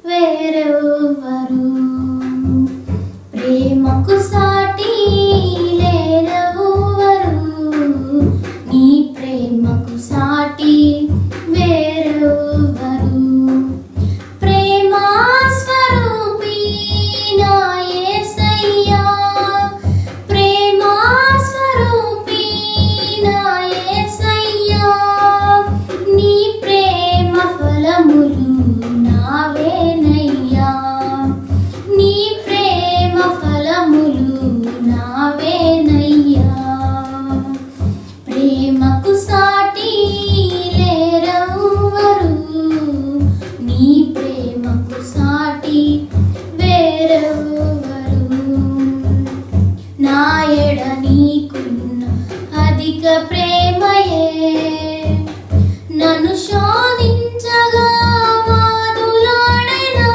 వేరెవ్వరు, ప్రేమకు సాటి లేరెవ్వరు, నీ ప్రేమకు సాటి వేరెవ్వరు. ప్రేమా స్వరూపి నా యేసయ్యా, ప్రేమా స్వరూపి నా యేసయ్యా, నీ ప్రేమ ఫలములు నావేనయ్యా, నీ ప్రేమ ఫలములు నావేనయ్యా. ప్రేమకు సాటి లేరెవ్వరు, నీ ప్రేమకు సాటి వేరెవ్వరు. నా ఎడ నీకున్న అధిక ప్రేమయే నన్ను శోధించగా వాదులాడెనా,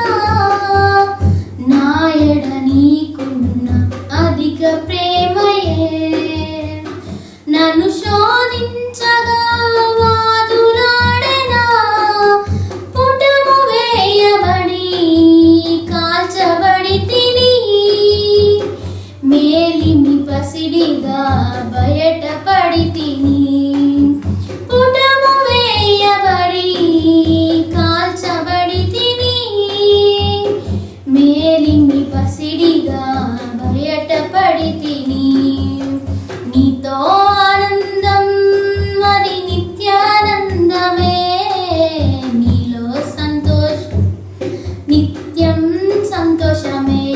నా ఎడ నీకున్న అధిక ప్రేమయే నన్ను శోధించగా వాదులాడెనా. పుటము వేయబడి కాల్చబడి తిని మేలిమి పసిడిగా బయటపడి తిని, పుటము వేయబడి కాల్చబడి తిని మేలిమి పసిడిగా బయటపడి తిని. నీతో ఆనందం అది నిత్యానందమే, నీలో సంతోషం నిత్యం సంతోషమే.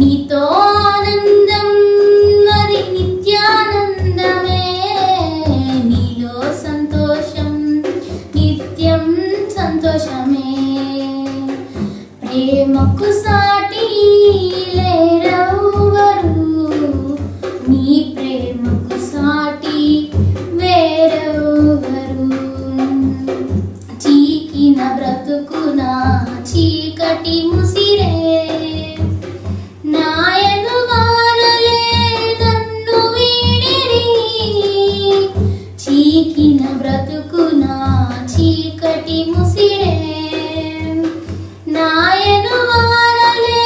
నీతో ఆనందం అది నిత్యానందమే, నీలో సంతోషం నిత్యం సంతోషమే. ప్రేమకు సాటి లేరెవ్వరు, నీ ప్రేమకు సాటి వేరెవ్వరు. చీకిన బ్రతుకున చీకటి ముసిరే నాయను వారలే నన్ను వీడిరి, చీకిన బ్రతుకున చీకటి ముసిరే నాయను వారలే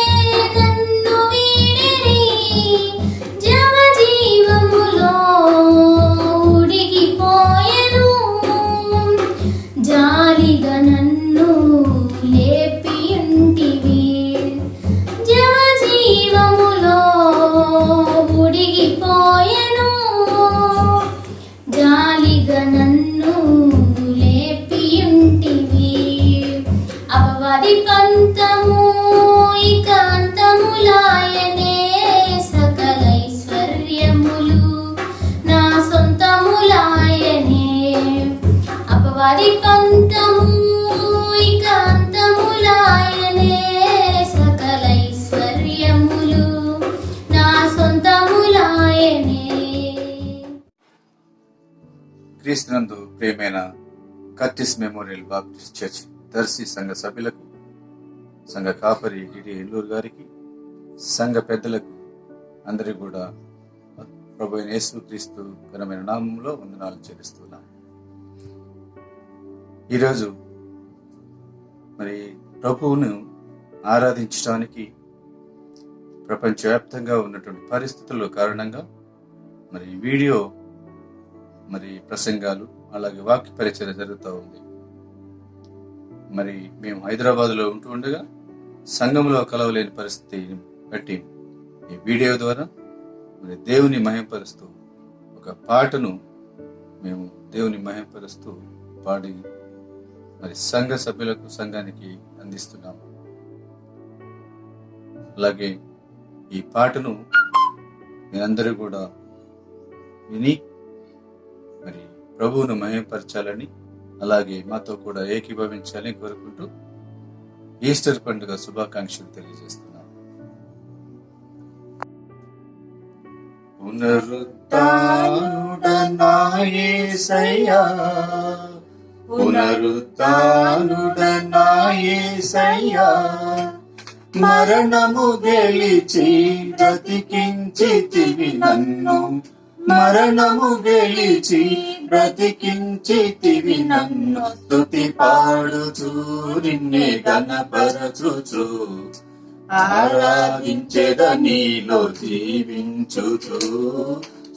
నన్ను వీడిరి. జవజీవములో ఉడిగిపోయెను, జాలిగా నన్ను లేపియుంటివి. జవజీవములో ఉడిగిపోయెను, జాలిగా నన్ను లేపియుంటివి. అపవాది పంతము ఇక అంతములాయనే, సకల ఐశ్వర్యములు నా సొంతములాయనే. అపవాది పంతము ఇక అంతములాయనే, సకల ఐశ్వర్యములు నా సొంతములాయనే. క్రీస్తునందు ప్రియమైన Curtis Memorial Baptist Church Darsi సంఘ సభ్యులకు, సంఘ కాపరి డిడి ఎల్లూరు గారికి, సంఘ పెద్దలకు అందరికీ కూడా ప్రభు అయిన యేసుక్రీస్తు ఘనమైన నామంలో వందనాలు చెల్లిస్తున్నాం. ఈరోజు మరి ప్రభువును ఆరాధించడానికి ప్రపంచవ్యాప్తంగా ఉన్నటువంటి పరిస్థితుల కారణంగా మరి వీడియో మరి ప్రసంగాలు అలాగే వాక్య పరిచర్య జరుగుతూ ఉంది. మరి మేము హైదరాబాద్లో ఉంటూ ఉండగా సంఘంలో కలవలేని పరిస్థితిని బట్టి ఈ వీడియో ద్వారా మరి దేవుని మహిమపరుస్తూ ఒక పాటను మేము దేవుని మహిమపరుస్తూ పాడి మరి సంఘ సభ్యులకు, సంఘానికి అందిస్తున్నాము. అలాగే ఈ పాటను మీరందరూ కూడా విని మరి ప్రభువును మహిమపరచాలని, అలాగే మాతో కూడా ఏకీభవించాలని కోరుకుంటూ ఈస్టర్ పండుగ శుభాకాంక్షలు తెలియజేస్తున్నాను. పునరుత్థానుడనా యేసయ్యా, పునరుత్థానుడనా యేసయ్యా, మరణము గెలిచి బ్రతికించితివి నన్ను, మరణము గెలిచి బ్రతికించితివి నన్ను, స్తుతి పాడుచు నిన్నే గణపరచుచు, ఆరాధించెద నీలో జీవించుచు,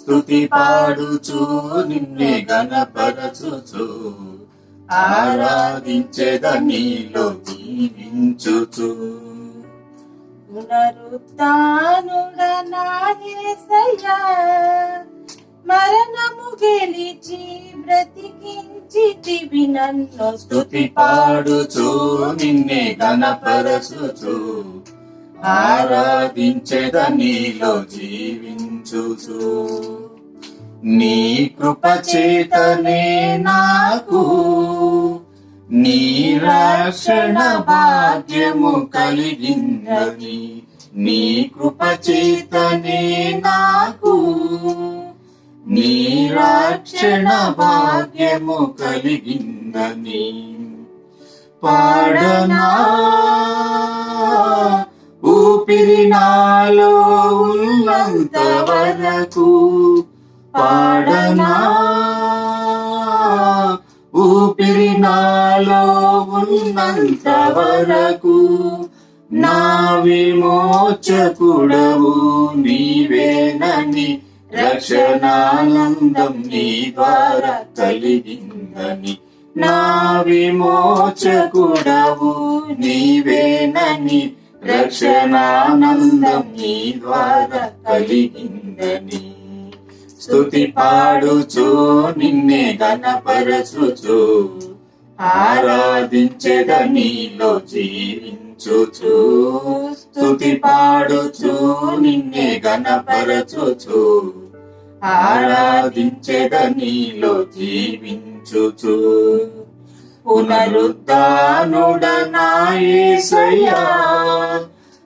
స్తుతి పాడుచు నిన్నే గణపరచుచు, ఆరాధించెద నీలో జీవించుచు. పునరుత్థానుడా నా యేసయ్యా, మరణము గెలిచి బ్రతికించితివి నన్ను, స్తుతి పాడుచు నిన్నే గణపరచుచు, ఆరాధించెద నీలో జీవించుచు. నీ కృప చేతనే నాకు నీ రక్షణ భాగ్యము కలిగిందని, నీ కృప చేతనే నాకు నీ రక్షణ భాగ్యము కలిగిందని, పాడనా ఊపిరి నాలో ఉన్నంత వరకు, పాడనా ఊపిరి నాలో ఉన్నంత వరకు, నా విమోచకుడవు నీవేనని, రక్షణానందం నీ ద్వారా కలిగిందని, నా విమోచకుడవు నీవేనని, రక్షణానందం నీ ద్వారా కలిగిందని, స్తుతి పాడుచు నిన్నే గణపరచుచు, ఆరాధించెద నీలో జీవించుచు, స్తుతి పాడుచు నిన్నే గణపరచుచు, ఆరాధించెద నీలో జీవించుచు. పునరుత్థానుడ నా యేసయ్యా,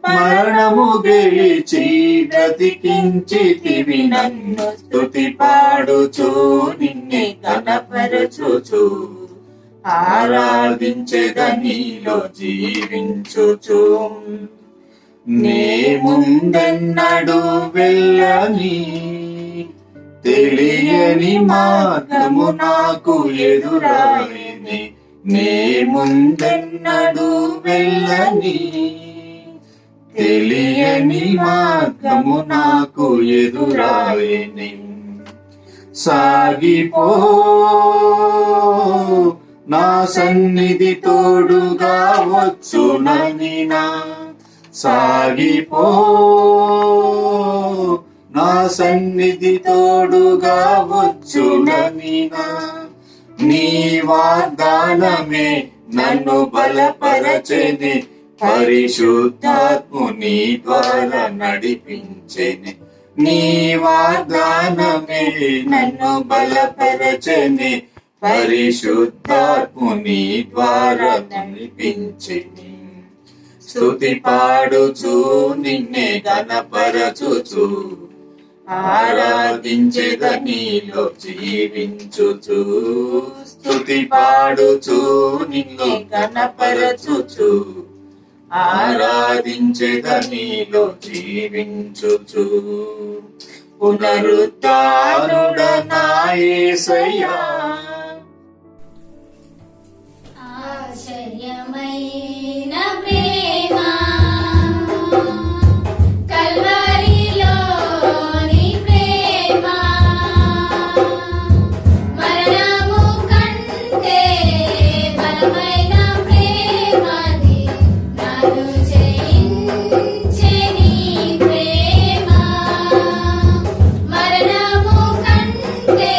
మరణము గెలిచి బ్రతికించితివి నన్ను, స్తుతి పాడుచు నిన్నే గణపరచుచు, ఆరాధించెద నీలో జీవించుచు. నే ముందెన్నడు వెళ్ళని తెలియని మార్గము నాకు ఎదురాయని, నే ముందెన్నడు వెళ్ళని తెలియని మార్గము నాకు ఎదురాయని, సాగిపో నా సన్నిధి తోడుగా వచ్చునని, నా సాగిపో నా సన్నిధి తోడుగా వచ్చునని, నీ వాగ్దానమే నన్ను బలపరచెని, పరిశుద్ధాత్ముని ద్వారా నడిపించెని, నీ వాగ్దానమే నన్ను బలపరచెని, పరిశుద్ధాత్ముని ద్వారా నడిపించెని, స్తుతి పాడుచు నిన్నే గణపరచుచు, ఆరాధించెద నీలో జీవించుచు, స్తుతి పాడుచు నిన్నే గణపరచుచు, ఆరాధించెద నీలో జీవించుచు. పునరుత్థానుడ నా యేసయ్యా, ఆశ్చర్యమైన ప్రేమ కల్వరిలోని ప్రేమ, మరణము కంటే బలమైన ప్రేమది, నన్ను జయించే నీ ప్రేమ, మరణము కంటే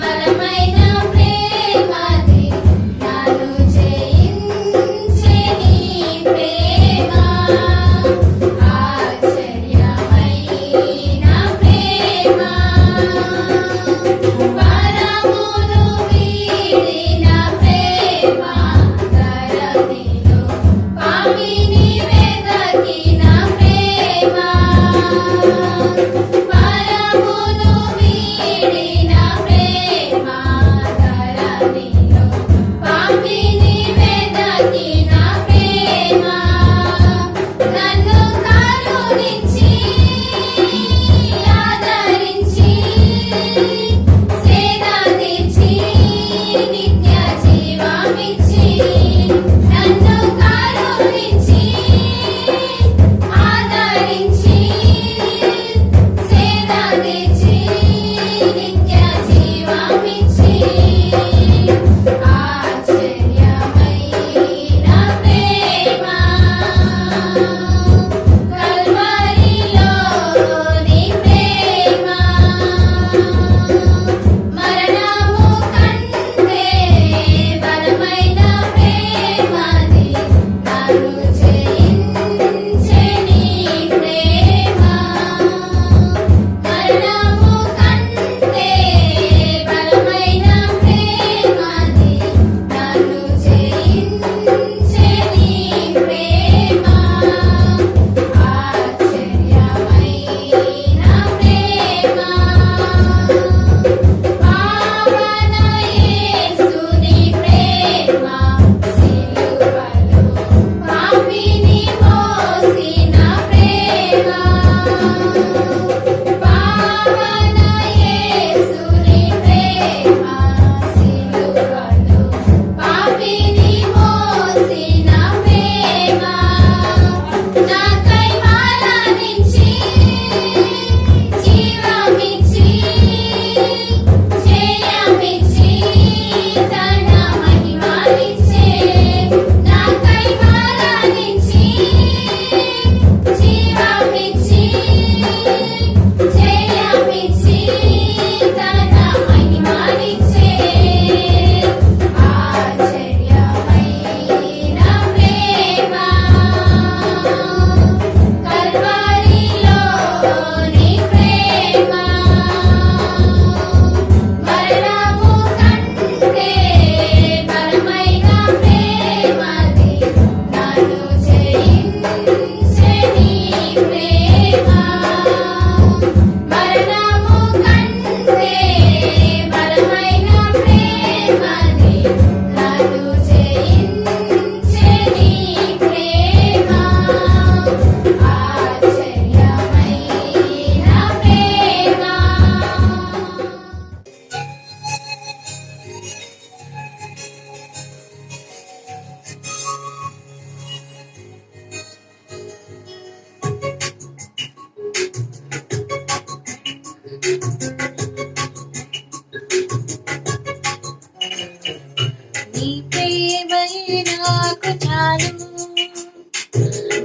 బలమైన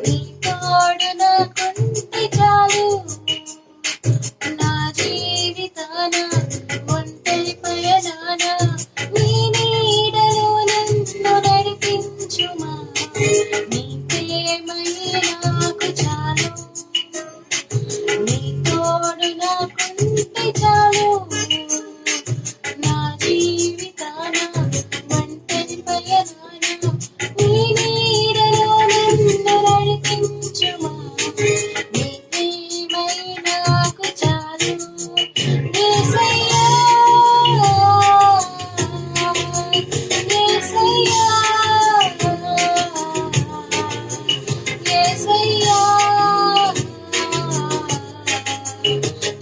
నీ తోడు నాకుంటే చాలు నా జీవితాన ఒంటరి పయనాన నీ నీడలో నన్ను నడిపించుమా నీ ప్రేమై నాకు చాలు నీ తోడు నాకుంటే చాలు నా జీవితాన ఒంటరి పయనాన నీ నీడలో నన్ను నడిపించుమా నీ ప్రేమై నాకు చాలు యేసయ్యా యేసయ్యా యేసయ్యా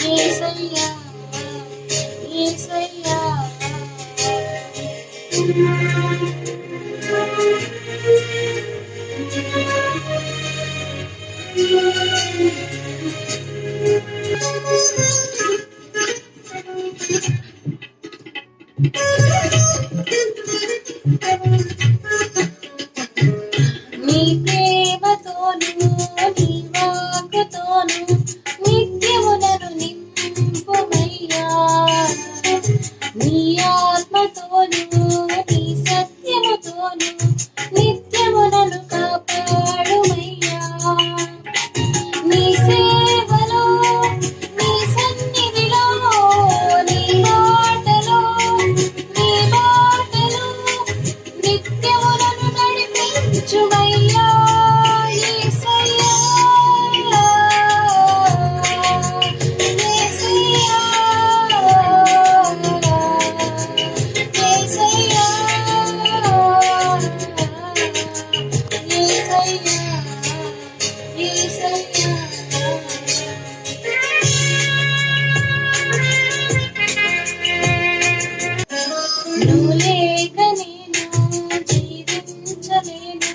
యేసయ్యా యేసయ్యా నీ ప్రేమతోను నీ వాక్కుతోను నిత్యము నన్ను నింపుమయ్యా నీ ఆత్మతోను నీ సత్యముతోను నిత్యము నన్ను కాపాడుమయ్యా నీ సేవలో నీ సన్నిధిలో నీ మాటలో నిత్యము నన్ను నడిపించుమయ్యా యేసయ్యా యేసయ్యా యేసయ్యా యేసయ్యా నువ్వు లేక నేను జీవించలేను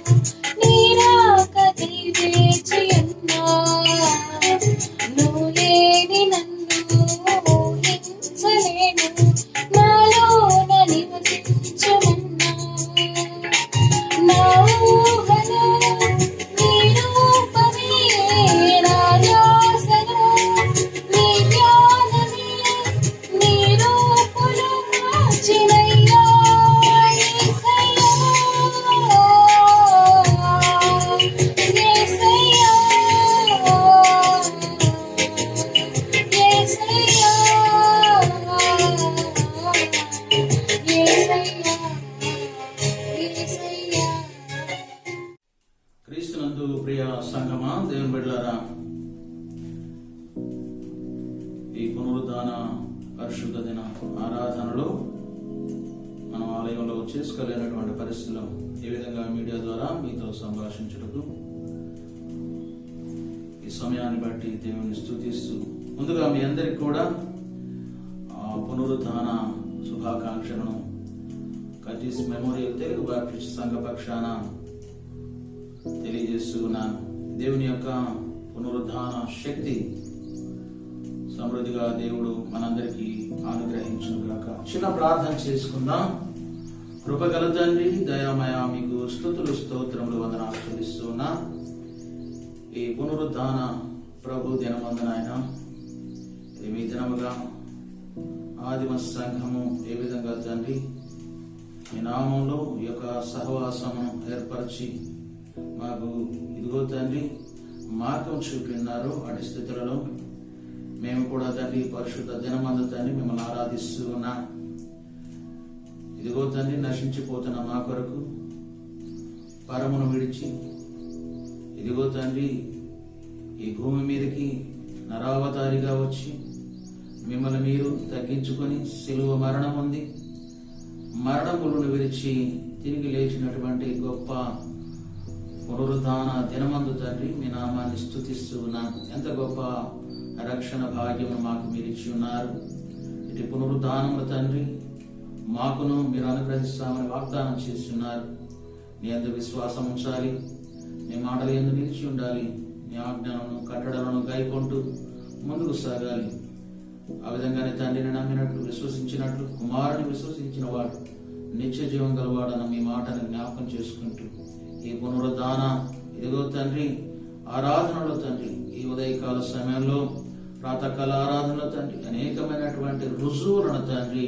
నీ రాకకై వేచి ఉన్నా నువ్వు లేని నన్ను ఊహించలేను నాలోన నివసించమన్నా నా ఊహలో నీ రూపమే నా ధ్యాసలో నీ జ్ఞానమే నీ రూపులో మార్చినయ్యా యేసయ్యా యేసయ్యా యేసయ్యా యేసయ్యా యేసయ్యా క్రీస్తునందు ప్రియ సంఘమా, దేవుని బిడ్డలారా, ఈ పునరుద్ధాన పరిశుద్ధ దిన ఆరాధనలో మనం ఆలయంలో చేసుకోలేనటువంటి పరిస్థితుల్లో ఏ విధంగా మీడియా ద్వారా మీతో సంభాషించుటకు ఈ సమయాన్ని బట్టి దేవుని స్తుతిస్తూ ముందుగా మీ అందరికి కూడా పునరుద్ధాన శుభాకాంక్షలను కర్టీస్ మెమోరియల్ తెలుగు బాప్టిస్ట్ సంఘ పక్షాన తెలియజేస్తున్నాను. దేవుని యొక్క పునరుద్ధాన శక్తి సమృద్ధిగా దేవుడు మనందరికీ అనుగ్రహించును గాక. చిన్న ప్రార్థన చేసుకుందాం. కృపగల తండ్రి, దయామయ, మీకు స్తుతులు స్తోత్రములు వందనాలు చెల్లిస్తున్నా. ఈ పునరుద్ధాన ప్రభు దినమందునాయన ఇది మీ దినముగా ఆదిమ సంఘము ఏ విధంగా తండ్రి ఈ నామంలో ఈ యొక్క సహవాసమును ఏర్పరిచి మాకు ఇదిగో తండ్రి మార్గం చూపిన్నారు. అటు స్థితులలో మేము కూడా తండ్రి పరిశుద్ధ దినమందు తండ్రి మిమ్మల్ని ఆరాధిస్తూ ఉన్నా. ఇదిగో తండ్రి నశించిపోతున్న మా కొరకు పరమును విడిచి ఇదిగో తండ్రి ఈ భూమి మీదకి నరావతారిగా వచ్చి మిమ్మల్ని మీరు తగ్గించుకొని సిలువ మరణం ఉంది, మరణములను విడిచి తిరిగి లేచినటువంటి గొప్ప పునరుద్ధాన దినమందు తండ్రి మీ నామాన్ని స్తుతిస్తూ ఉన్నాను. ఎంత గొప్ప రక్షణ భాగ్యము మాకు మీరు ఇచ్చి ఉన్నారు. ఇటు పునరుద్ధానము తండ్రి మాకును మీరు అనుగ్రహిస్తామని వాగ్దానం చేస్తున్నారు. నీ యందు విశ్వాసం ఉంచాలి, నీ మాటలు యందు నిలిచి ఉండాలి, నీ ఆజ్ఞలను కట్టడలను గైకొంటూ ముందుకు సాగాలి. ఆ విధంగానే తండ్రిని నమ్మినట్లు విశ్వసించినట్లు కుమారుని విశ్వసించిన వాడు నిత్య జీవం గలవాడన్న మీ మాటను జ్ఞాపకం చేసుకుంటూ ఈ పునరుద్ధాన ఇదిగో తండ్రి ఆరాధనలో తండ్రి ఈ ఉదయకాల సమయంలో ప్రాతకాల ఆరాధనలో తండ్రి అనేకమైనటువంటి రుజువులను తండ్రి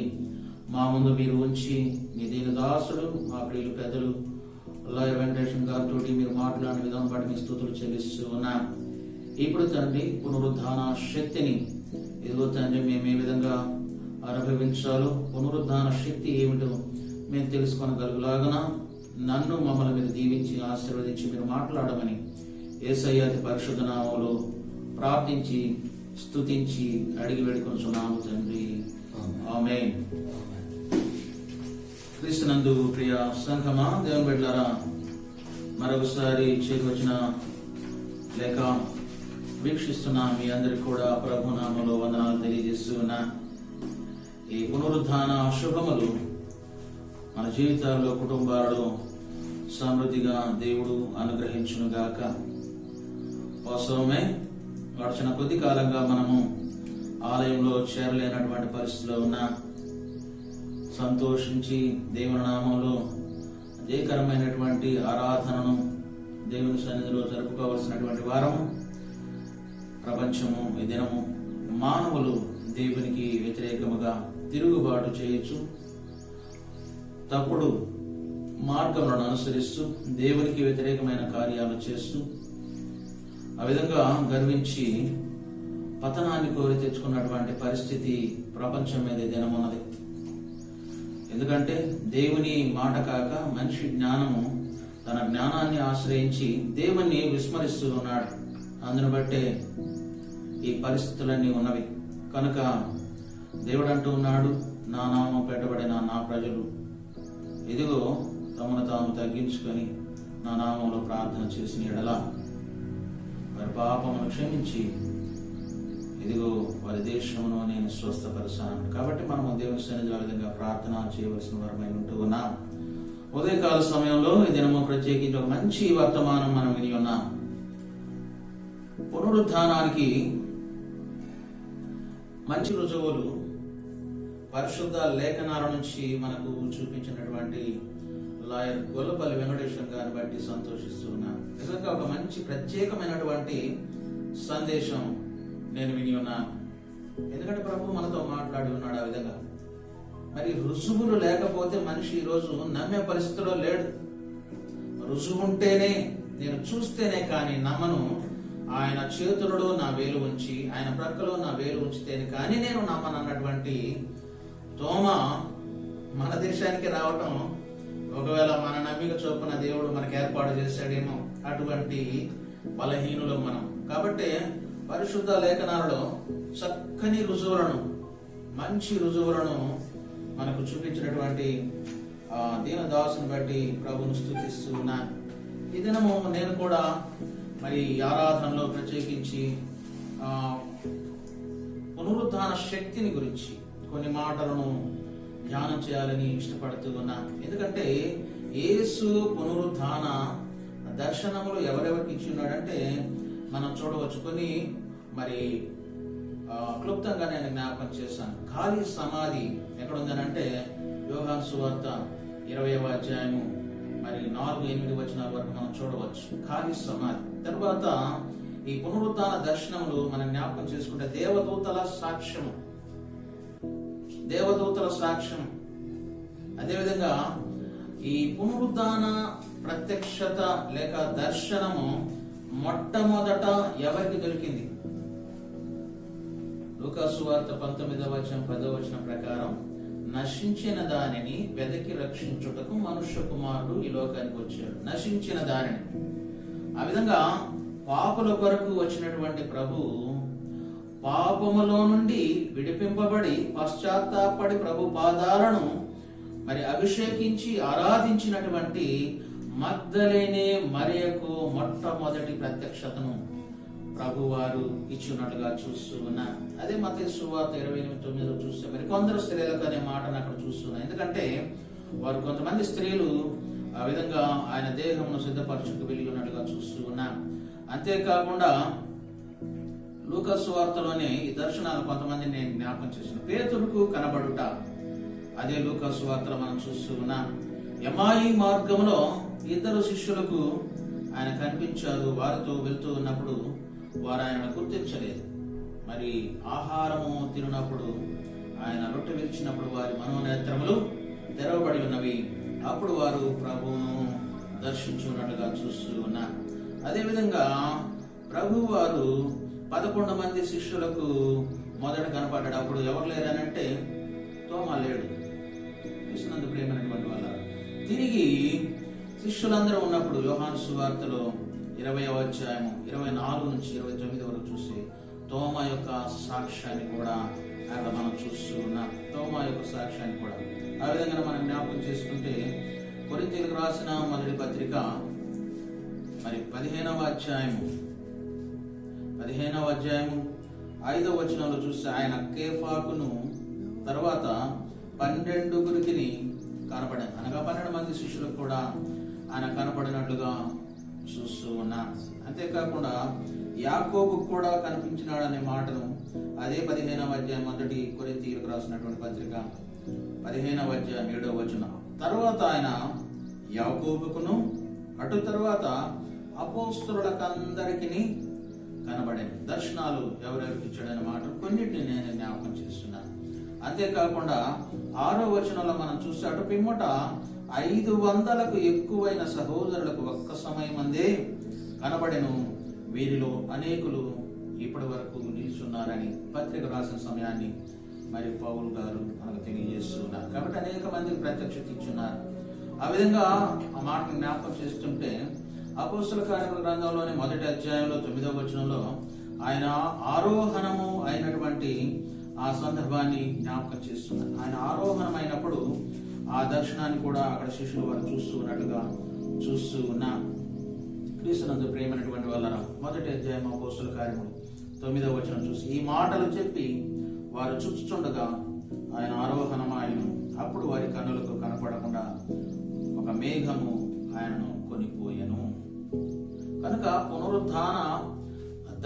మా ముందు మీరు ఉంచి మీ దీని దాసుడు మా ప్రియులు పెద్దలు లాయర్ వెంకటేశ్వర గారితో మీరు మాట్లాడిన విధానం బట్టి మీ స్తుతులు చెల్లిస్తూ ఉన్నా. ఇప్పుడు తండ్రి పునరుద్ధాన శక్తిని ఇదిగో తండ్రి మేము ఏ విధంగా అనుభవించాలో, పునరుద్ధాన శక్తి ఏమిటో మేము తెలుసుకోగలుగులాగన నన్ను మమ్మల్ని మీరు దీవించి ఆశీర్వదించి మీరు మాట్లాడమని యేసయ్య అతి పరిశుద్ధ నామములో ప్రార్థించి స్తుతించి అడిగి వేడుకొనుచున్నాము తండ్రి. ఆమేన్. క్రీస్తునందు ప్రియ సంఘమా, దేవుని బిడ్డలారా, మరొకసారి చేతి వచ్చిన లేక వీక్షిస్తున్న మీ అందరికి కూడా ప్రభు నామములో వందనాలు తెలియజేస్తూ ఉన్నా. ఈ పునరుద్ధాన శుభములు మన జీవితాల్లో కుటుంబాలలో సమృద్ధిగా దేవుడు అనుగ్రహించును గాక. వాస్తవమే, గడిచిన కొద్ది కాలంగా మనము ఆలయంలో చేరలేనటువంటి పరిస్థితిలో ఉన్నా. సంతోషించి దేవుని నామంలో జయకరమైనటువంటి ఆరాధనను దేవుని సన్నిధిలో జరుపుకోవాల్సినటువంటి వారము. ప్రపంచము ఈ దినము మానవులు దేవునికి వ్యతిరేకముగా తిరుగుబాటు చేయొచ్చు, తప్పుడు మార్గములను అనుసరిస్తూ దేవునికి వ్యతిరేకమైన కార్యాలు చేస్తూ ఆ విధంగా గర్వించి పతనాన్ని కోరి తెచ్చుకున్నటువంటి పరిస్థితి ప్రపంచం మీద దినమున్నది. ఎందుకంటే దేవుని మాట కాక మనిషి జ్ఞానము తన జ్ఞానాన్ని ఆశ్రయించి దేవుణ్ణి విస్మరిస్తూ ఉన్నాడు. అందును బట్టే ఈ పరిస్థితులన్నీ ఉన్నవి. కనుక దేవుడు అంటూ ఉన్నాడు, నా నామం పెట్టబడిన నా ప్రజలు ఇదిగో తమను తాము తగ్గించుకొని నా నామంలో ప్రార్థన చేసిన ఎడల వారి పాపమును క్షమించి ఇదిగో వారి దేశమును నేను స్వస్థపరచాను. కాబట్టి మనము దేవుని సన్నిధిలో విధంగా ప్రార్థన చేయవలసిన వారమై ఉంటూ ఉన్నాం. ఉదయకాల సమయంలో ఈ దినము ప్రత్యేకించి ఒక మంచి వర్తమానం మనం విని ఉన్నాం. పునరుద్ధానానికి మంచి రుజువులు పరిశుద్ధ లేఖనాల నుంచి మనకు చూపించినటువంటి లాయర్ గొల్లపల్లి వెంకటేశ్వర గారిని బట్టి సంతోషిస్తూ ఉన్నాను. నిజంగా ఒక మంచి ప్రత్యేకమైనటువంటి సందేశం నేను విని ఉన్నాను. ఎందుకంటే ప్రభు మనతో మాట్లాడి ఉన్నాడు ఆ విధంగా. మరి రుజువులు లేకపోతే మనిషి ఈరోజు నమ్మే పరిస్థితిలో లేడు. రుజువు ఉంటేనే, నేను చూస్తేనే కానీ నమ్మను. ఆయన చేతులలో నా వేలు ఉంచి, ఆయన ప్రక్కలో నా వేలు ఉంచితేనే కానీ నేను నమ్మను అన్నటువంటి తోమ మన దేశానికి రావటం, ఒకవేళ మన నమ్మిక చొప్పున దేవుడు మనకు ఏర్పాటు చేశాడేమో, అటువంటి బలహీనులు మనం. కాబట్టి పరిశుద్ధ లేఖనాలలో చక్కని రుజువులను, మంచి రుజువులను మనకు చూపించినటువంటి దీనదాసుని బట్టి ప్రభును స్తుతిస్తూ ఉన్నాను. ఈ దినము నేను కూడా మరి ఆరాధనలో ప్రత్యేకించి పునరుద్ధాన శక్తిని గురించి కొన్ని మాటలను ధ్యానం చేయాలని ఇష్టపడుతూ ఉన్నాను. ఎందుకంటే యేసు పునరుద్ధాన దర్శనములు ఎవరెవరికి ఇచ్చి ఉన్నాడంటే మనం చూడవచ్చు. కొన్ని మరి క్లుప్తంగా నేను జ్ఞాపకం చేశాను. ఖాళీ సమాధి ఎక్కడ ఉందనంటే యోహాను సువార్త 20వ అధ్యాయము మరి 4-8 వచనాల వరకు మనం చూడవచ్చు. ఖాళీ సమాధి తర్వాత ఈ పునరుద్ధాన దర్శనములు మనం జ్ఞాపకం చేసుకుంటే దేవదూతల సాక్ష్యము, దేవదూతల సాక్ష్యం. అదేవిధంగా ఈ పునరుద్ధాన ప్రత్యక్షత లేక దర్శనము మొట్టమొదట ఎవరికి దొరికింది? లూకాసు వార్త 19వ అధ్యాయం 10వ వచనం ప్రకారం, నశించిన దానిని వెదకి రక్షించుటకు మనుష్య కుమారుడు ఈ లోకానికి వచ్చాడు. నశించిన దానిని. ఆ విధంగా పాపుల కొరకు వచ్చినటువంటి ప్రభు పాపములో నుండి విడిపింపబడి పశ్చాత్తాపడి ప్రభు పాదాలను మరి అభిషేకించి ఆరాధించినటువంటి మగ్దలేనే మరియకు మొట్టమొదటి ప్రత్యక్షతను ప్రభు వారు ఇచ్చినట్లుగా చూస్తూ ఉన్నా. అదే మత్తయి సువార్త 28:9 చూస్తే మరి కొందరు స్త్రీలకు అనే మాటను అక్కడ చూస్తున్నా. ఎందుకంటే వారు కొంతమంది స్త్రీలు ఆ విధంగా ఆయన దేహమును సిద్ధపరచుకు వెళ్ళి ఉన్నట్లుగా చూస్తూ ఉన్నా. అంతేకాకుండా లూకాసు వార్తలోనే ఈ దర్శనాలు కొంతమంది నేను జ్ఞాపకం చేసిన. పేతురుకు కనబడుట, అదే లూకాసు వార్తలో మనం చూస్తూ ఉన్నాం. ఎమాయి మార్గంలో ఇద్దరు శిష్యులకు ఆయన కనిపించారు. వారితో వెళ్తూ ఉన్నప్పుడు వారు ఆయనను గుర్తించలేదు. మరి ఆహారము తిన్నప్పుడు ఆయన రొట్టె విరిచినప్పుడు వారి మనోనేత్రములు తెరవబడి ఉన్నవి. అప్పుడు వారు ప్రభువును దర్శించున్నట్లుగా చూస్తూ ఉన్నారు. అదేవిధంగా ప్రభు వారు 11 మంది శిష్యులకు మొదట కనపడ్డాడు. అప్పుడు ఎవరు లేరనంటే తోమా లేడు. కృష్ణందు ప్రేమైనటువంటి వాళ్ళ తిరిగి శిష్యులందరూ ఉన్నప్పుడు యోహాను సువార్తలో 20వ అధ్యాయము 24 నుంచి 29 వరకు చూస్తే తోమా యొక్క సాక్ష్యాన్ని కూడా అక్కడ మనం చూస్తూ ఉన్నాం. తోమా యొక్క సాక్ష్యాన్ని కూడా ఆ విధంగా మనం జ్ఞాపకం చేసుకుంటే కొరింథీయులకు రాసిన మొదటి పత్రిక మరి 15వ అధ్యాయము 5వ వచనంలో చూస్తే ఆయన కేఫాకును తర్వాత 12 కనపడారు. అనగా 12 మంది శిష్యులకు కూడా ఆయన కనపడినట్లుగా చూస్తూ ఉన్నాం. అంతేకాకుండా యాకోబు కూడా కనిపించినాడు అనే మాటను అదే 15వ అధ్యాయం మొదటి కొరింథీయులకు రాసినటువంటి పత్రిక 15వ అధ్యాయం 7వ వచనం. తర్వాత ఆయన యాకోబుకును అటు తర్వాత అపోస్తలులకందరికీ కనబడింది. దర్శనాలు ఎవరెవరికి ఇచ్చాడనే మాట కొన్నిటిని నేను జ్ఞాపకం చేస్తున్నాను. అంతేకాకుండా 6వ వచనంలో మనం చూస్తే అటు పిమ్మట 500కు ఎక్కువైన సహోదరులకు ఒక్క సమయం అందే కనబడెను. వీరిలో అనేకులు ఇప్పటి వరకు నిల్చున్నారని పత్రిక రాసిన సమయాన్ని మరి పౌలు గారు మనకు తెలియజేస్తున్నారు. కాబట్టి అనేక మందికి ప్రత్యక్షత ఇచ్చున్నారు. ఆ విధంగా ఆ మాటను జ్ఞాపకం చేస్తుంటే అపోస్తల కార్యముల గ్రంథంలోని మొదటి అధ్యాయంలో 9వ వచనంలో ఆయన ఆరోహణము అయినటువంటి ఆ సందర్భాన్ని జ్ఞాపకం చేస్తున్నారు. ఆయన ఆరోహణం అయినప్పుడు ఆ దర్శనాన్ని కూడా అక్కడ శిష్యులు వారు చూస్తూ ఉన్నట్లుగా చూస్తూ ఉన్నా. క్రీస్తునందు ప్రేమైనటువంటి వాళ్ళ మొదటి అధ్యాయం అపోస్తల కార్యములు 9వ వచనం చూసి ఈ మాటలు చెప్పి వారు చూస్తుండగా ఆయన ఆరోహణమాయను. అప్పుడు వారి కన్నులకు కనపడకుండా ఒక మేఘము ఆయనను కొనిపోయెను. కనుక పునరుద్ధాన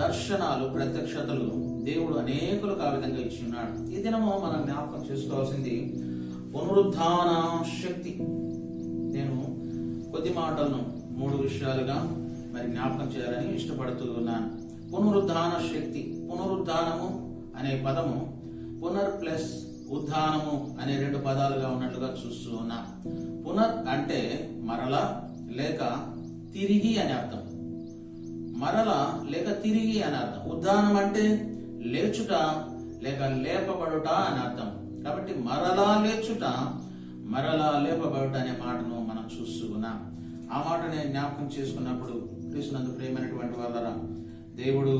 దర్శనాలు ప్రత్యక్షతలు దేవుడు అనేకులకు ఆ విధంగా ఇచ్చి ఉన్నాడు. ఈ దినము మనం జ్ఞాపకం చేసుకోవాల్సింది పునరుద్ధాన శక్తి. నేను కొద్ది మాటలను 3 విషయాలుగా మరి జ్ఞాపకం చేయాలని ఇష్టపడుతూ ఉన్నాను. పునరుద్ధాన శక్తి. పునరుద్ధానము అనే పదము పునర్ ప్లస్ ఉద్ధానము అనే 2 పదాలుగా ఉన్నట్లుగా చూస్తూ ఉన్నా. పునర్ అంటే మరల లేక తిరిగి అని అర్థం. మరల లేక తిరిగి అని అర్థం. ఉద్ధానం అంటే లేచుట లేక లేపబడుట అని అర్థం. కాబట్టి మరలా లేచుట మరలా లేపబడుట అనే మాటను మనం చూస్తూ ఉన్నాం. ఆ మాటని జ్ఞాపకం చేసుకున్నప్పుడు క్రీస్తునందు ప్రేమైనటువంటి వాళ్ళ దేవుడు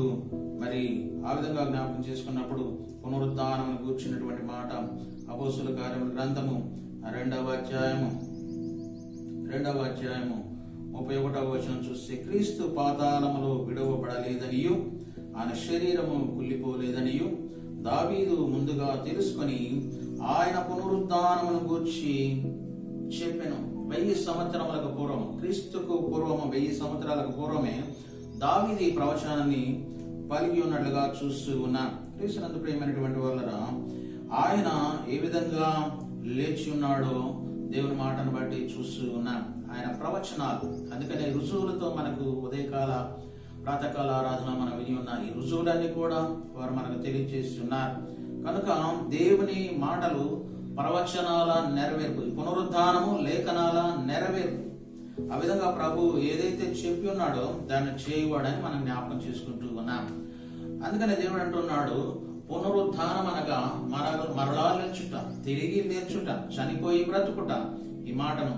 మరి ఆ విధంగా జ్ఞాపకం చేసుకున్నప్పుడు పునరుద్ధానం కూర్చున్నటువంటి మాట అపోస్తల కార్యముల గ్రంథము 2వ అధ్యాయము 31వ వచనం చూస్తే క్రీస్తు పాతాళములో విడవబడలేదనియు ఆయన శరీరము కుళ్ళిపోలేదనియు దావీదు ముందుగా తెలుసుకొని ఆయన పునరుద్ధానమును గూర్చి చెప్పెను. 1000 సంవత్సరములకు పూర్వం, క్రీస్తుకు పూర్వము 1000 సంవత్సరాలకు పూర్వమే దావీదు ఈ ప్రవచనాన్ని పలికి ఉన్నట్లుగా చూస్తూ ఉన్నా. క్రీస్తునందు ప్రియమైనటువంటి వాళ్ళరా ఆయన ఏ విధంగా లేచి ఉన్నాడో దేవుని మాటను బట్టి చూస్తూ ఉన్నాం. ఆయన ప్రవచనాలు అందుకనే రుజువులతో మనకు ఉదయకాల ప్రాతకాల ఆరాధన మనం విని ఉన్న ఈ రుజువులన్నీ కూడా వారు మనకు తెలియజేస్తున్నారు. కనుక దేవుని మాటలు ప్రవచనాల నెరవేర్పు, పునరుద్ధానము లేఖనాల నెరవేర్పు. ఆ విధంగా ప్రభు ఏదైతే చెప్పి ఉన్నాడో దాన్ని చేయువాడని మనం జ్ఞాపకం చేసుకుంటూ ఉన్నాం. అందుకనే దేవుడు అంటున్నాడు పునరుద్ధానం అనగా మరలా లేచుట, తిరిగి లేచుట, చనిపోయి బ్రతుకుట. ఈ మాటను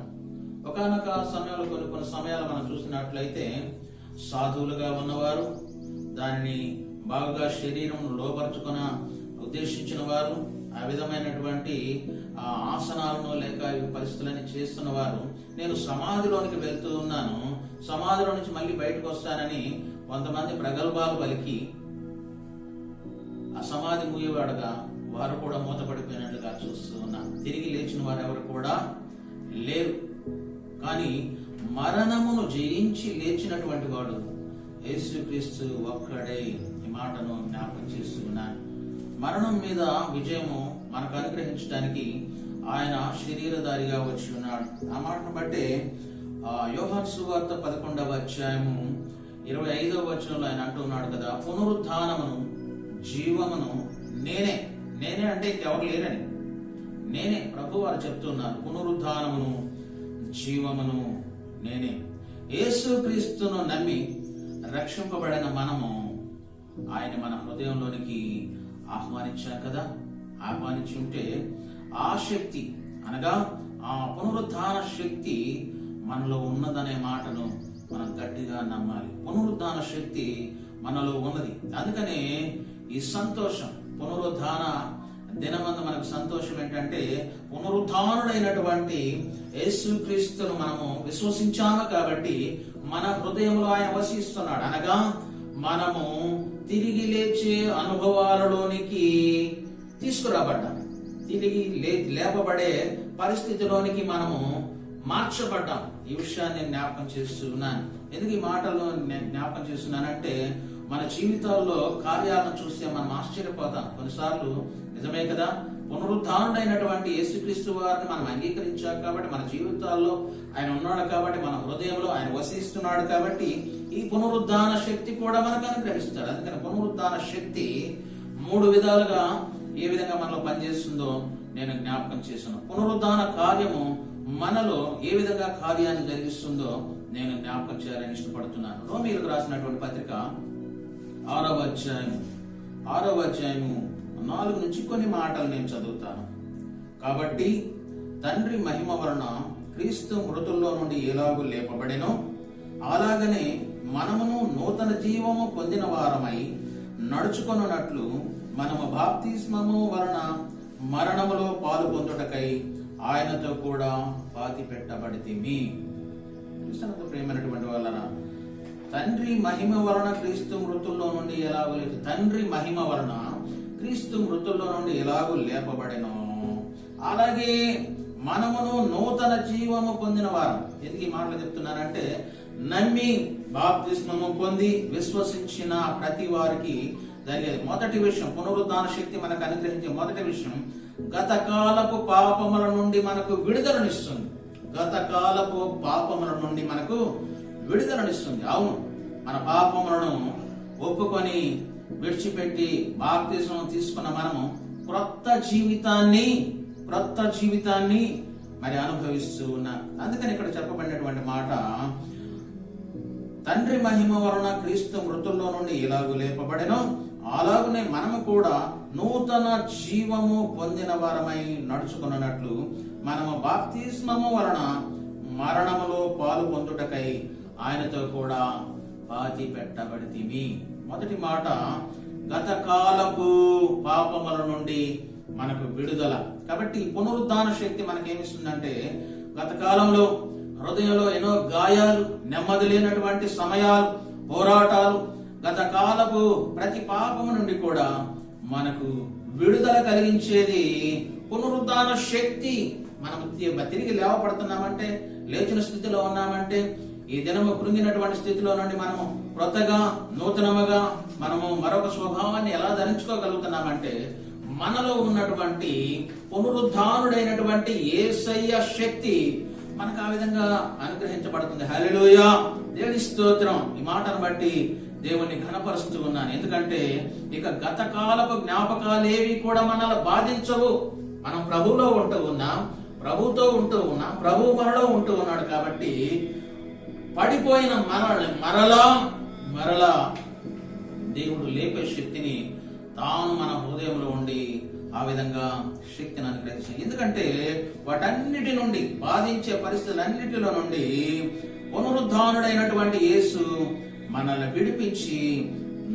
ఒకనొక సమయంలో కొన్ని సమయాలు మనం చూసినట్లయితే సాధువులుగా ఉన్నవారు దానిని బాగా శరీరం లోపరుచుకున్న ఉద్దేశించిన వారు ఆ విధమైనటువంటి ఆసనాలను లేక పరిస్థితులని చేస్తున్న వారు నేను సమాధిలోనికి వెళ్తూ ఉన్నాను, సమాధిలో నుంచి మళ్ళీ బయటకు వస్తానని కొంతమంది ప్రగల్భాలు పలికి ఆ సమాధి మూయవాడుగా వారు కూడా మూతపడిపోయినట్లుగా చూస్తూ ఉన్నా. తిరిగి లేచిన వారు ఎవరు కూడా లేరు. కానీ మరణమును జయించి లేచినటువంటి వాడు యేసుక్రీస్తు ఒక్కడే. ఈ మాటను జ్ఞాపకం చేస్తూ ఉన్నాను. మరణం మీద విజయము మనకు అనుగ్రహించడానికి ఆయన శరీరధారిగా వచ్చి ఉన్నాడు. ఆ మాటను బట్టే యోహాను సువార్త 11వ అధ్యాయము 25వ వచనంలో ఆయన అంటున్నాడు కదా, పునరుద్ధానమును జీవమును నేనే. నేనే అంటే ఇంకెవరు లేరని, నేనే ప్రభు వారు చెప్తున్నారు. పునరుద్ధానమును జీవమును నేనే. యేసు క్రీస్తును నమ్మి రక్షింపబడిన మనము ఆయన మన హృదయంలోనికి ఆహ్వానించాం కదా. ఆహ్వానించి ఉంటే ఆ శక్తి అనగా ఆ పునరుద్ధాన శక్తి మనలో ఉన్నదనే మాటను మనం గట్టిగా నమ్మాలి. పునరుద్ధాన శక్తి మనలో ఉన్నది. అందుకనే ఈ సంతోషం, పునరుద్ధాన దినమందు మనకు సంతోషం ఏంటంటే, పునరుద్ధానుడైనటువంటి యేసుక్రీస్తును మనము విశ్వసించాము కాబట్టి మన హృదయంలో ఆయన వసిస్తున్నాడు. అనగా మనము తిరిగి లేచే అనుభవాలలోనికి తీసుకురాబడ్డాం. తిరిగి లేపబడే పరిస్థితిలోనికి మనము మార్చబడ్డాం. ఈ విషయాన్ని నేను జ్ఞాపకం చేస్తున్నాను. ఎందుకు ఈ మాటల్లో నేను జ్ఞాపకం చేస్తున్నానంటే, మన జీవితాల్లో కార్యాలను చూస్తే మనం ఆశ్చర్యపోతాం. కొన్నిసార్లు నిజమే కదా, పునరుద్ధానుడైనటువంటి యేసుక్రీస్తు వారిని మనం అంగీకరించాం కాబట్టి, మన జీవితాల్లో ఆయన ఉన్నాడు కాబట్టి, మన హృదయంలో ఆయన వసిస్తున్నాడు కాబట్టి ఈ పునరుద్ధాన శక్తి కూడా మనకు అనుగ్రహిస్తాడు. అందుకని పునరుద్ధాన శక్తి 3 విధాలుగా ఏ విధంగా మనలో పనిచేస్తుందో నేను జ్ఞాపకం చేశాను. పునరుద్ధాన కార్యము మనలో ఏ విధంగా కార్యాన్ని జరిగిస్తుందో నేను జ్ఞాపకం చేయాలని ఇష్టపడుతున్నాను. రోమీయులకు రాసినటువంటి పత్రిక 6వ అధ్యాయము 4 నుంచి కొన్ని మాటలు నేను చదువుతాను. కాబట్టి తండ్రి మహిమ వలన క్రీస్తు మృతుల్లో నుండి ఎలాగూ లేపబడెనో, అలాగనే మనమును నూతన జీవము పొందిన వారమై నడుచుకొనున్నట్లు మనము బాప్తిస్మము వలన మరణములో పాలు పొందుటకై ఆయనతో కూడా పాతి పెట్టబడితిమి. క్రీస్తునందు ప్రియమైనటువంటి వాళ్ళరా, తండ్రి మహిమ వలన క్రీస్తు మృతుల్లో నుండి ఎలాగూ తండ్రి మహిమ వలన క్రీస్తు మృతుల్లో నుండి ఎలాగూ లేపబడెనో, అలాగే మనమును నూతన జీవము పొందిన వారం. ఎందుకు ఈ మాటలు చెప్తున్నానంటే, నమ్మి బాప్తిస్మము పొంది విశ్వసించిన ప్రతి వారికి జరిగేది మొదటి విషయం, పునరుద్ధాన శక్తి మనకు అనుగ్రహించే మొదటి విషయం, గతకాలపు పాపముల నుండి మనకు విడుదలనిస్తుంది. గతకాలపు పాపముల నుండి మనకు విడుదలనిస్తుంది. అవును, మన పాపములను ఒప్పుకొని విడిచిపెట్టి బాప్తిస్మం తీసుకున్న మనము క్రొత్త జీవితాన్ని మరి అనుభవిస్తూ ఉన్నాం. అందుకని ఇక్కడ చెప్పబడినటువంటి మాట, తండ్రి మహిమ వలన క్రీస్తు మృతుల్లో నుండి ఎలాగూ లేపబడెనో, అలాగనే మనము కూడా నూతన జీవము పొందిన వారమై నడుచుకున్నట్లు మనము బాప్తిస్మము వలన మరణములో పాలు పొందుటకై ఆయనతో కూడా పాతి పెట్టబడితిమి. మొదటి మాట, గతకాలపు పాపముల నుండి మనకు విడుదల. కాబట్టి పునరుద్ధాన శక్తి మనకేమిస్తుందంటే, గతకాలంలో హృదయంలో ఎన్నో గాయాలు, నెమ్మది లేనటువంటి సమయాలు, పోరాటాలు, గతకాలపు ప్రతి పాపము నుండి కూడా మనకు విడుదల కలిగించేది పునరుద్ధాన శక్తి. మనం తిరిగి లేవపడుతున్నామంటే, లేచిన స్థితిలో ఉన్నామంటే, ఈ దినము కృంగినటువంటి స్థితిలో నుండి మనము క్రొత్తగా నూతనముగా మనము మరొక స్వభావాన్ని ఎలా ధరించుకోగలుగుతున్నామంటే, మనలో ఉన్నటువంటి పునరుద్ధానుడైనటువంటి యేసయ్య శక్తి మనకు ఆ విధంగా అనుగ్రహించబడుతుంది. హల్లెలూయా, దేవుని స్తోత్రం. ఈ మాటను బట్టి దేవుని ఘనపరుస్తూ ఉన్నాను. ఎందుకంటే ఇక గతకాలపు జ్ఞాపకాలేవి కూడా మనల్ని బాధించవు. మనం ప్రభువులో ఉంటూ ఉన్నాం, ప్రభుతో ఉంటూ ఉన్నాం, ప్రభు మనలో ఉంటూ ఉన్నాడు. కాబట్టి పడిపోయిన మనల్ని మరలా దేవుడు లేపే శక్తిని తాను మన హృదయంలో ఉండి ఆ విధంగా శక్తిని అనుగ్రహించాడు. ఎందుకంటే వాటన్నిటి నుండి, బాధించే పరిస్థితులన్నిటిలో నుండి పునరుద్ధానుడైనటువంటి యేసు మనల్ని విడిపించి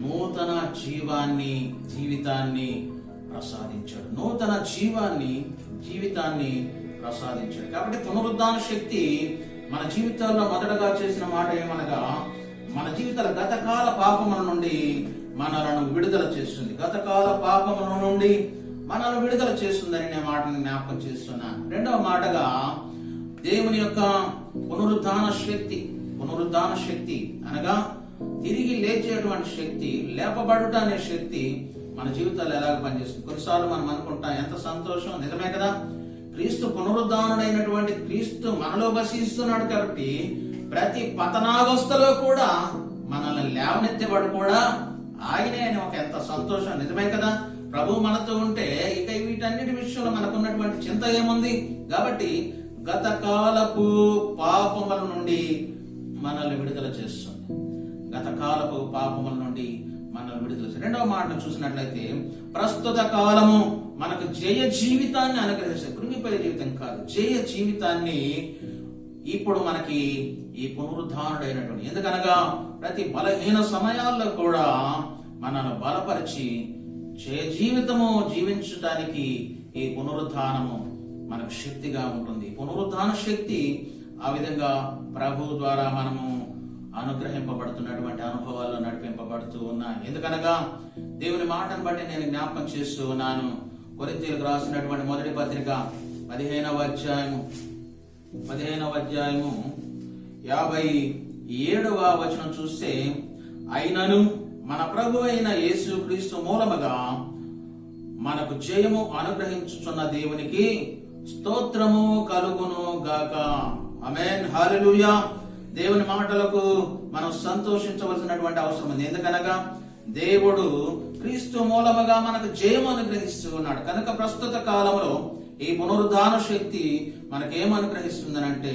నూతన జీవితాన్ని ప్రసాదించాడు. నూతన జీవితాన్ని ప్రసాదించాడు. కాబట్టి పునరుద్ధాన శక్తి మన జీవితాల్లో మొదటగా చేసిన మాట ఏమనగా, మన జీవితాల గతకాల పాపముల నుండి మనలను విడుదల చేస్తుంది. గతకాల పాపముల నుండి మనల్ని విడుదల చేస్తుందని నేను మాటను జ్ఞాపకం చేస్తున్నాను. రెండవ మాటగా, దేవుని యొక్క పునరుద్ధాన శక్తి అనగా తిరిగి లేచేటువంటి శక్తి, లేపబడుట అనే శక్తి మన జీవితాల్లో ఎలాగ పనిచేస్తుంది. కొన్నిసార్లు మనం అనుకుంటాం, ఎంత సంతోషం, నిజమే కదా, క్రీస్తు పునరుద్ధానుడైనటువంటి క్రీస్తు మనలో వసిస్తున్నాడు కాబట్టి ప్రతి పతనావస్థలో కూడా మనల్ని లేవనెత్తేవాడు కూడా ఆయనే అని ఒక ఎంత సంతోషం. నిజమే కదా, ప్రభు మనతో ఉంటే ఇక వీటన్నిటి విషయంలో మనకున్నటువంటి చింత ఏముంది? కాబట్టి గత కాలపు పాపముల నుండి మనల్ని విడుదల చేస్తుంది. గత కాలపు పాపముల నుండి మనల్ని విడుదల చేస్తుంది. రెండవ మాటను చూసినట్లయితే ప్రస్తుత కాలము మనకు జయ జీవితాన్ని అనుగ్రహిస్తుంది. కృంగిపోయే జీవితం కాదు, జయ జీవితాన్ని ఇప్పుడు మనకి ఈ పునరుద్ధానుడైనటువంటి, ఎందుకనగా ప్రతి బలహీన సమయాల్లో కూడా మనను బలపరిచి జయ జీవితము జీవించడానికి ఈ పునరుద్ధానము మనకు శక్తిగా ఉంటుంది. పునరుద్ధాన శక్తి ఆ విధంగా ప్రభు ద్వారా మనము అనుగ్రహింపబడుతున్నటువంటి అనుభవాల్లో నడిపింపబడుతూ ఉన్నాయి. ఎందుకనగా దేవుని మాటను బట్టి నేను జ్ఞాపకం చేస్తూ ఉన్నాను. కొరింథీయులకు రాసినటువంటి మొదటి పత్రిక 15వ అధ్యాయము 57వ వచనం చూస్తే, అయినను మన ప్రభు అయిన యేసుక్రీస్తు మూలముగా మనకు జయము అనుగ్రహించుచున్న దేవునికి స్తోత్రము కలుగును గాక. ఆమేన్, హల్లెలూయా. దేవుని మాటలకు మనం సంతోషించవలసినటువంటి అవసరం ఉంది. ఎందుకనగా దేవుడు క్రీస్తు మూలముగా మనకు జయం అనుగ్రహిస్తూ ఉన్నాడు. కనుక ప్రస్తుత కాలంలో ఈ పునరుద్ధాన శక్తి మనకేం అనుగ్రహిస్తుందనంటే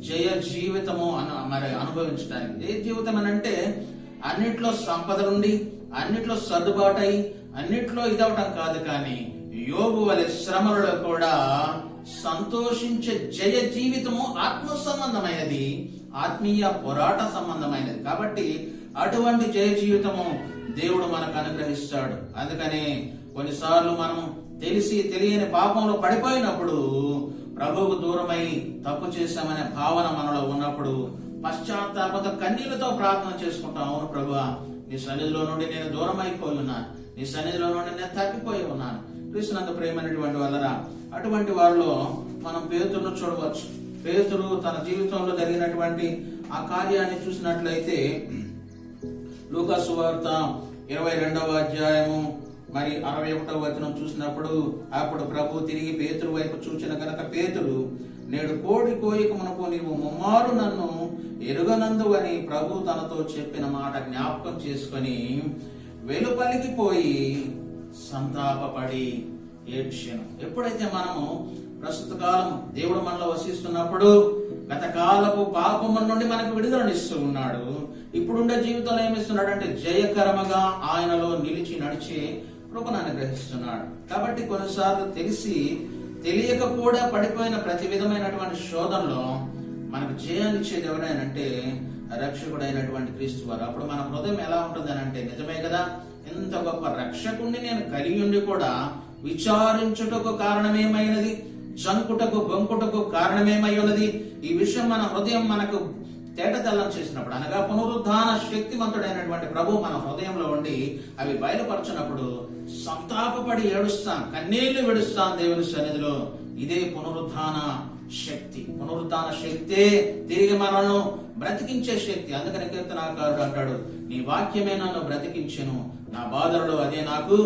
జయ జీవితము మరి అనుభవించడానికి. జయ జీవితం అని అంటే అన్నిట్లో సంపదలుండి, అన్నిట్లో సర్దుబాటై, అన్నిట్లో ఇదవటం కాదు, కానీ యోబు వలె శ్రమలలో కూడా సంతోషించే జయ జీవితము ఆత్మ సంబంధమైనది, ఆత్మీయ పోరాట సంబంధమైనది. కాబట్టి అటువంటి జయ జీవితము దేవుడు మనకు అనుగ్రహిస్తాడు. అందుకనే కొన్నిసార్లు మనం తెలిసి తెలియని పాపంలో పడిపోయినప్పుడు, ప్రభువుకు దూరమై తప్పు చేశామనే భావన మనలో ఉన్నప్పుడు పశ్చాత్తాపంతో కన్నీళ్లతో ప్రార్థన చేసుకుంటాం. అవును ప్రభువా, నీ సన్నిధిలో నుండి నేను దూరం అయిపోయి ఉన్నాను, నీ సన్నిధిలో నుండి నేను తప్పిపోయి ఉన్నాను. క్రీస్తునందు ప్రేమైనటువంటి వాళ్ళరా, అటువంటి వారిలో మనం పేతురును చూడవచ్చు. పేతురు తన జీవితంలో జరిగినటువంటి ఆ కార్యాన్ని చూసినట్లయితే లూకా సువార్త 22వ అధ్యాయము 61వ వచనం చూసినప్పుడు, అప్పుడు ప్రభు తిరిగి పేతురు వైపు చూచిన గనక పేతురు, నేడు కోడి కోయిక మునపు నీవు ముమ్మారు నన్ను ఎరుగనందు అని ప్రభు తనతో చెప్పిన మాట జ్ఞాపకం చేసుకొని వెలుపలికి పోయి సంతాపపడి ఏడ్చెను. ఎప్పుడైతే మనము ప్రస్తుత కాలం దేవుడు మనలో వసిస్తున్నప్పుడు గత కాలపు పాపముల నుండి మనకు విడుదలనిస్తూ ఉన్నాడు. ఇప్పుడుండే జీవితంలో ఏమిస్తున్నాడు అంటే జయకరముగా ఆయనలో నిలిచి నడిచే కృపను అనుగ్రహిస్తున్నాడు. కాబట్టి కొన్నిసార్లు తెలిసి తెలియక కూడా పడిపోయిన ప్రతి విధమైనటువంటి శోధనలో మనకు జయాన్ని ఇచ్చేది ఎవరైనంటే రక్షకుడైనటువంటి క్రీస్తు వారు. అప్పుడు మన హృదయం ఎలా ఉంటుంది అని అంటే, నిజమే కదా, ఎంత గొప్ప రక్షకుణ్ణి నేను కలిగి ఉండి కూడా విచారించుటకు కారణమేమైనది, జంకుటకు బొంకుటకు కారణమేమై ఉన్నది. ఈ విషయం మన హృదయం మనకు తేటతెల్లం చేసినప్పుడు, అనగా పునరుద్ధాన శక్తివంతుడైనటువంటి ప్రభు మన హృదయంలో ఉండి అవి బయలుపరచినప్పుడు సంతాపపడి ఏడుస్తాం, కన్నీళ్లు విడుస్తాం దేవుని సన్నిధిలో. ఇదే పునరుద్ధాన శక్తి. పునరుద్ధాన శక్తే తిరిగి మనల్ని బ్రతికించే శక్తి. అందుకని కీర్తనాకారుడు అంటాడు, నీ వాక్యమే నన్ను బ్రతికించెను, నా బాధలలో అదే నాకు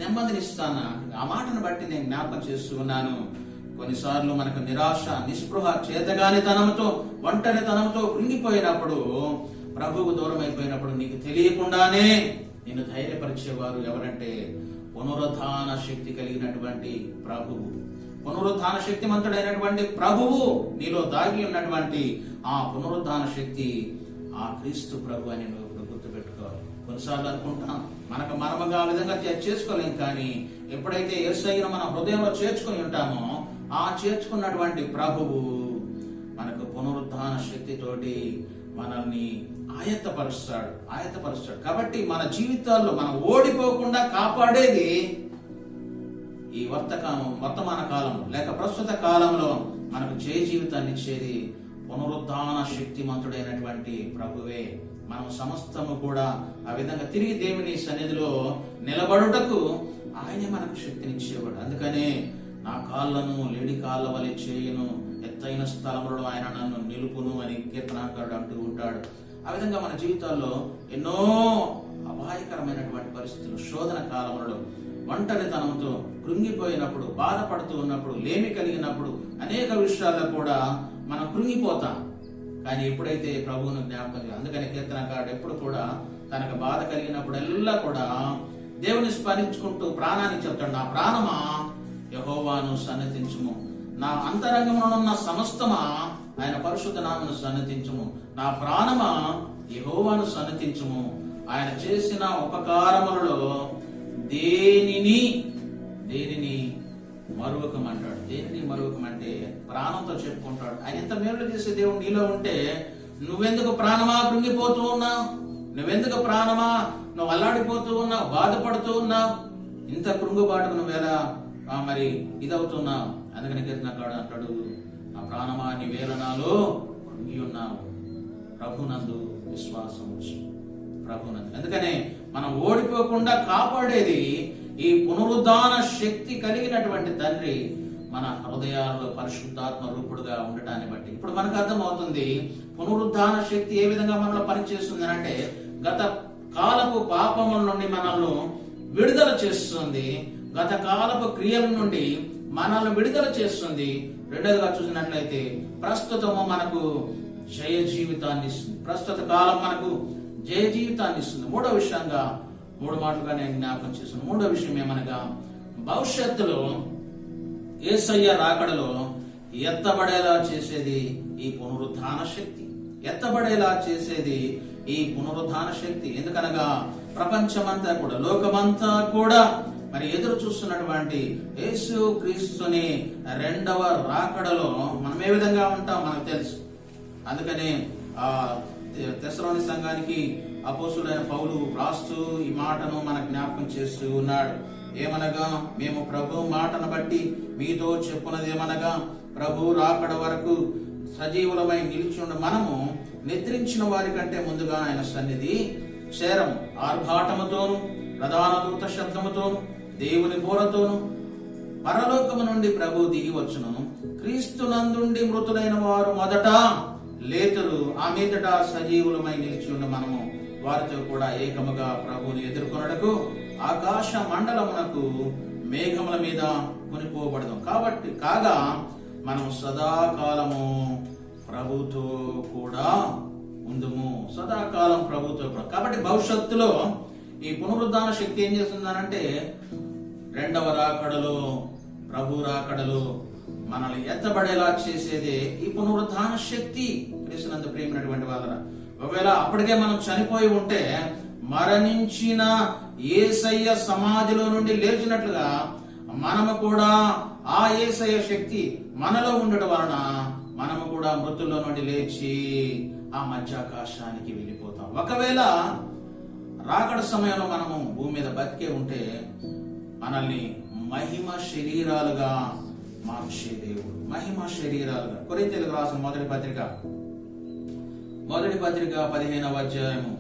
నెమ్మదినిస్తాను. ఆ మాటను బట్టి నేను జ్ఞాపకం చేస్తూ ఉన్నాను. కొన్నిసార్లు మనకు నిరాశ, నిస్పృహ, చేతగానితనంతో, ఒంటరితనంతో కృంగిపోయినప్పుడు, ప్రభువు దూరం అయిపోయినప్పుడు నీకు తెలియకుండానే నిన్ను ధైర్యపరిచేవారు ఎవరంటే పునరుద్ధాన శక్తి కలిగినటువంటి ప్రభువు. పునరుద్ధాన శక్తిమంతుడైనటువంటి ప్రభువు నీలో దాగి ఉన్నటువంటి ఆ పునరుద్ధాన శక్తి ఆ క్రీస్తు ప్రభు అని నువ్వు గుర్తుపెట్టుకోవాలి. కొన్నిసార్లు అనుకుంటాం మనకు మనముగా ఆ విధంగా చేసుకోలేం, కానీ ఎప్పుడైతే యేసయ్యను మన హృదయంలో చేర్చుకుని ఉంటామో ఆ చేర్చుకున్నటువంటి ప్రభువు మనకు పునరుద్ధాన శక్తితోటి మనల్ని ఆయత్తపరుస్తాడు. కాబట్టి మన జీవితాల్లో మనం ఓడిపోకుండా కాపాడేది ఈ వర్తమాన కాలంలో లేక ప్రస్తుత కాలంలో మనకు జయ జీవితాన్ని ఇచ్చేది పునరుద్ధాన శక్తిమంతుడైనటువంటి ప్రభువే. మనం సమస్తము కూడా ఆ విధంగా తిరిగి దేవుని సన్నిధిలో నిలబడుటకు ఆయనే మనకు శక్తినిచ్చేవాడు. అందుకనే నా కాళ్ళను లేడి కాళ్ళ వలె చేయును, ఎత్తైన స్థలములలో ఆయన నన్ను నిలుపును అని కీర్తనాకారుడు అంటూ ఉంటాడు. ఆ విధంగా మన జీవితాల్లో ఎన్నో అపాయకరమైనటువంటి పరిస్థితులు, శోధన కాలములలో ఒంటరితనంతో కృంగిపోయినప్పుడు, బాధపడుతూ ఉన్నప్పుడు, లేమి కలిగినప్పుడు, అనేక విషయాల్లో కూడా మనం కృంగిపోతాం. కానీ ఎప్పుడైతే ప్రభువును జ్ఞాపకం, అందుకని కీర్తనకారుడు ఎప్పుడు కూడా తనకు బాధ కలిగినప్పుడల్లా కూడా దేవుని స్మరించుకుంటూ ప్రాణాన్ని చెప్తాడు, నా ప్రాణమా యెహోవాను సన్నతించుము, నా అంతరంగంలో ఉన్న సమస్తమా ఆయన పరిశుద్ధ నామమును సన్నతించుము, నా ప్రాణమా యెహోవాను సన్నతించుము, ఆయన చేసిన ఉపకారములలో దేనిని మరువకమంటాడు. దేనిని మరువకమంటే ప్రాణంతో చెప్పుకుంటాడు. ఆయన ఎంత మేలు చేసే దేవుడు నీలో ఉంటే నువ్వెందుకు ప్రాణమా కృంగిపోతూ ఉన్నావు? నువ్వెందుకు ప్రాణమా నువ్వు అల్లాడిపోతూ ఉన్నావు, బాధపడుతూ ఉన్నావు? ఇంత కృంగుబాటుకు నువ్వెలా మరి ఇదవుతున్నావు? అందుకని కీర్తనకారుడు అంటాడు, నా ప్రాణమా నీ వేలనాలో కృంగి ఉన్నావు, ప్రభునందు విశ్వాసం ఉంచు, ప్రభునందు. అందుకనే మనం ఓడిపోకుండా కాపాడేది ఈ పునరుద్ధాన శక్తి కలిగినటువంటి తండ్రి మన హృదయాల్లో పరిశుద్ధాత్మ రూపుడుగా ఉండటాన్ని బట్టి ఇప్పుడు మనకు అర్థమవుతుంది పునరుద్ధాన శక్తి ఏ విధంగా మనలో పనిచేస్తుంది అంటే, గత కాలపు పాపముల నుండి మనల్ని విడుదల చేస్తుంది, గత కాలపు క్రియల నుండి మనల్ని విడుదల చేస్తుంది. రెండోదిగా చూసినట్లయితే ప్రస్తుతము మనకు జయ జీవితాన్ని ఇస్తుంది, ప్రస్తుత కాలం మనకు జయ జీవితాన్ని ఇస్తుంది. మూడో విషయంగా, మూడు మాటలుగా నేను జ్ఞాపకం చేస్తున్నాను. మూడో విషయం ఏమనగా, భవిష్యత్తులో యేసయ్య రాకడలో ఎత్తబడేలా చేసేది ఈ పునరుద్ధాన శక్తి, ఎత్తబడేలా చేసేది ఈ పునరుద్ధాన శక్తి. ఎందుకనగా ప్రపంచమంతా కూడా, లోకమంతా కూడా మరి ఎదురు చూస్తున్నటువంటి యేసు క్రీస్తుని రెండవ రాకడలో మనం ఏ విధంగా ఉంటాం మనకు తెలుసు. అందుకనే ఆ తెస్సలోని సంఘానికి అపోస్తులైన పౌలు రాస్తూ ఈ మాటను మనకు జ్ఞాపకం చేస్తూ ఉన్నాడు. ఏమనగా, మేము ప్రభు మాటను బట్టి మీతో చెప్పున్నది ఏమనగా, ప్రభు రాకడ వరకు సజీవులమై నిలిచి ఉండ మనము నిద్రించిన వారి కంటే ముందుగా ఆయన సన్నిధి చేరము. ఆర్భాటముతోను, ప్రధాన దూత శబ్దముతోను, దేవుని బోరతోను పరలోకము నుండి ప్రభు దిగి వచ్చును. క్రీస్తునందుండి మృతులైన వారు మొదట లేతురు, ఆ మీదట సజీవులమై నిలిచి ఉన్న మనము వారితో కూడా ఏకముగా ప్రభువుని ఎదుర్కొనడకు ఆకాశ మండలమునకు మేఘముల మీద కొనిపోబడదాం. కాబట్టి కాగా మనం సదాకాలము ప్రభుతో కూడా ఉందుము, సదాకాలం ప్రభుతో కూడా. కాబట్టి భవిష్యత్తులో ఈ పునరుద్ధాన శక్తి ఏం చేస్తుందనంటే, రెండవ రాకడలో, ప్రభు రాకడలో మనల్ని ఎత్తబడేలా చేసేదే ఈ పునరుద్ధాన శక్తి. క్రీస్తునందు ప్రియమైనటువంటి వాళ్ళరా, ఒకవేళ అప్పటికే మనం చనిపోయి ఉంటే, మరణించిన యేసయ్య సమాధిలో నుండి లేచినట్లుగా మనము కూడా ఆ యేసయ్య శక్తి మనలో ఉండటం వలన మనము కూడా మృతుల్లో నుండి లేచి ఆ మధ్యాకాశానికి వెళ్ళిపోతాం. ఒకవేళ రాకడ సమయంలో మనము భూమి మీద బతికే ఉంటే మనల్ని మహిమ శరీరాలుగా మార్చే దేవుడు, మహిమ శరీరాలుగా. కొరింథీయులకు రాసిన మొదటి పత్రిక 15వ అధ్యాయము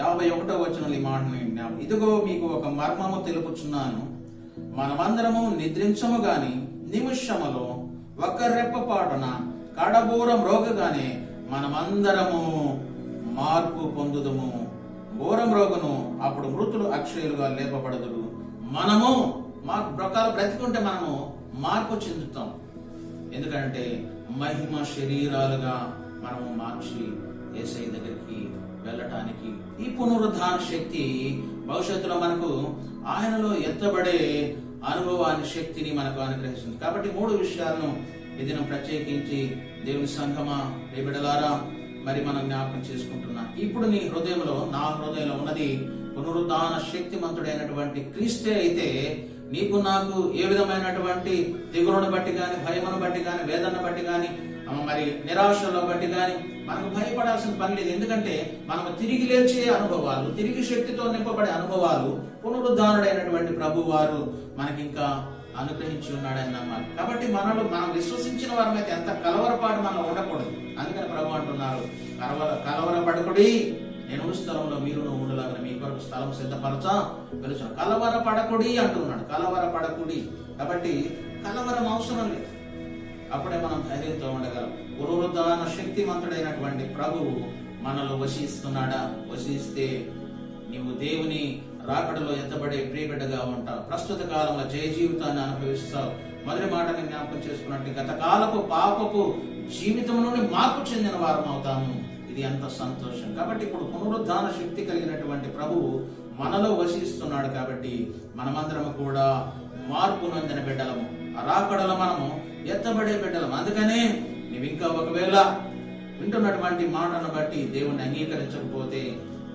51వ వచనంలో ఈ మాటను విన్నాము. ఇదిగో మీకు ఒక మర్మము తెలుపుచున్నాను, మనమందరము నిద్రించము గాని నిమిషములో ఒక రెప్పపాటున కడబూరం రోగగానే మనమందరము మార్పు పొందుదము. బూరం రోగను అప్పుడు మృతులు అక్షయులుగా లేపబడదురు. మనము మార్పు ప్రకారం బ్రతికుంటే మనము మార్పు చెందుతాం. ఎందుకంటే మహిమ శరీరాలుగా మనము మార్చి యేసయ్య దగ్గరికి వెళ్ళటానికి ఈ పునరుద్ధాన శక్తి భవిష్యత్తులో మనకు ఆయనలో ఎత్తబడే అనుభవాన్ని, శక్తిని మనకు అనుగ్రహిస్తుంది. కాబట్టి మూడు విషయాలను ఈ దినం ప్రత్యేకించి దేవుని సంఘమా, బిడ్డలారా, మరి మనం జ్ఞాపకం చేసుకుంటున్నాం. ఇప్పుడు నీ హృదయంలో, నా హృదయంలో ఉన్నది పునరుద్ధాన శక్తిమంతుడైనటువంటి క్రీస్తే అయితే, నీకు నాకు ఏ విధమైనటువంటి దిగులును బట్టి గాని, భయమును బట్టి గాని, వేదన బట్టి గాని, మరి నిరాశలో బట్టి గాని మనకు భయపడాల్సిన పని లేదు. ఎందుకంటే మనము తిరిగి లేచే అనుభవాలు, తిరిగి శక్తితో నింపబడే అనుభవాలు పునరుద్ధానుడైనటువంటి ప్రభు వారు మనకి ఇంకా అనుగ్రహించి ఉన్నాడని నమ్మాలి. కాబట్టి మనం విశ్వసించిన వారమైతే ఎంత కలవరపాటు మనలో ఉండకూడదు. అందుకని ప్రభు అంటున్నారు, కలవరపడకుడి, నేను స్థలంలో మీరు ఉండలాగా మీ కొరకు స్థలం సిద్ధపరచా వెలుచు. కలవరపడకుడి అంటున్నాడు, కలవరపడకుడి. కాబట్టి కలవరం అవసరం లేదు. అప్పుడే మనం ధైర్యంతో ఉండగలం. పునరుద్ధాన శక్తిమంతుడైనటువంటి ప్రభువు మనలో వశిస్తున్నాడా? వశిస్తే నీవు దేవుని రాకడలో ఎత్తబడే ప్రియబిడ్డగా ఉంటావు. ప్రస్తుత కాలంలో జయ జీవితాన్ని అనుభవిస్తావు. మొదటి మాటని జ్ఞాపకం చేసుకున్నట్టు గత కాలపు పాపపు జీవితం నుండి మార్పు చెందిన వారం అవుతాము. ఇది ఎంత సంతోషం. కాబట్టి ఇప్పుడు పునరుద్ధాన శక్తి కలిగినటువంటి ప్రభువు మనలో వసిస్తున్నాడు. కాబట్టి మనమందరము కూడా మార్పు నొందిన బిడ్డలము, రాకడలో మనము ఎత్తబడే బిడ్డలము. అందుకనే నువ్వు ఇంకా ఒకవేళ వింటున్నటువంటి మాటను బట్టి దేవుణ్ణి అంగీకరించకపోతే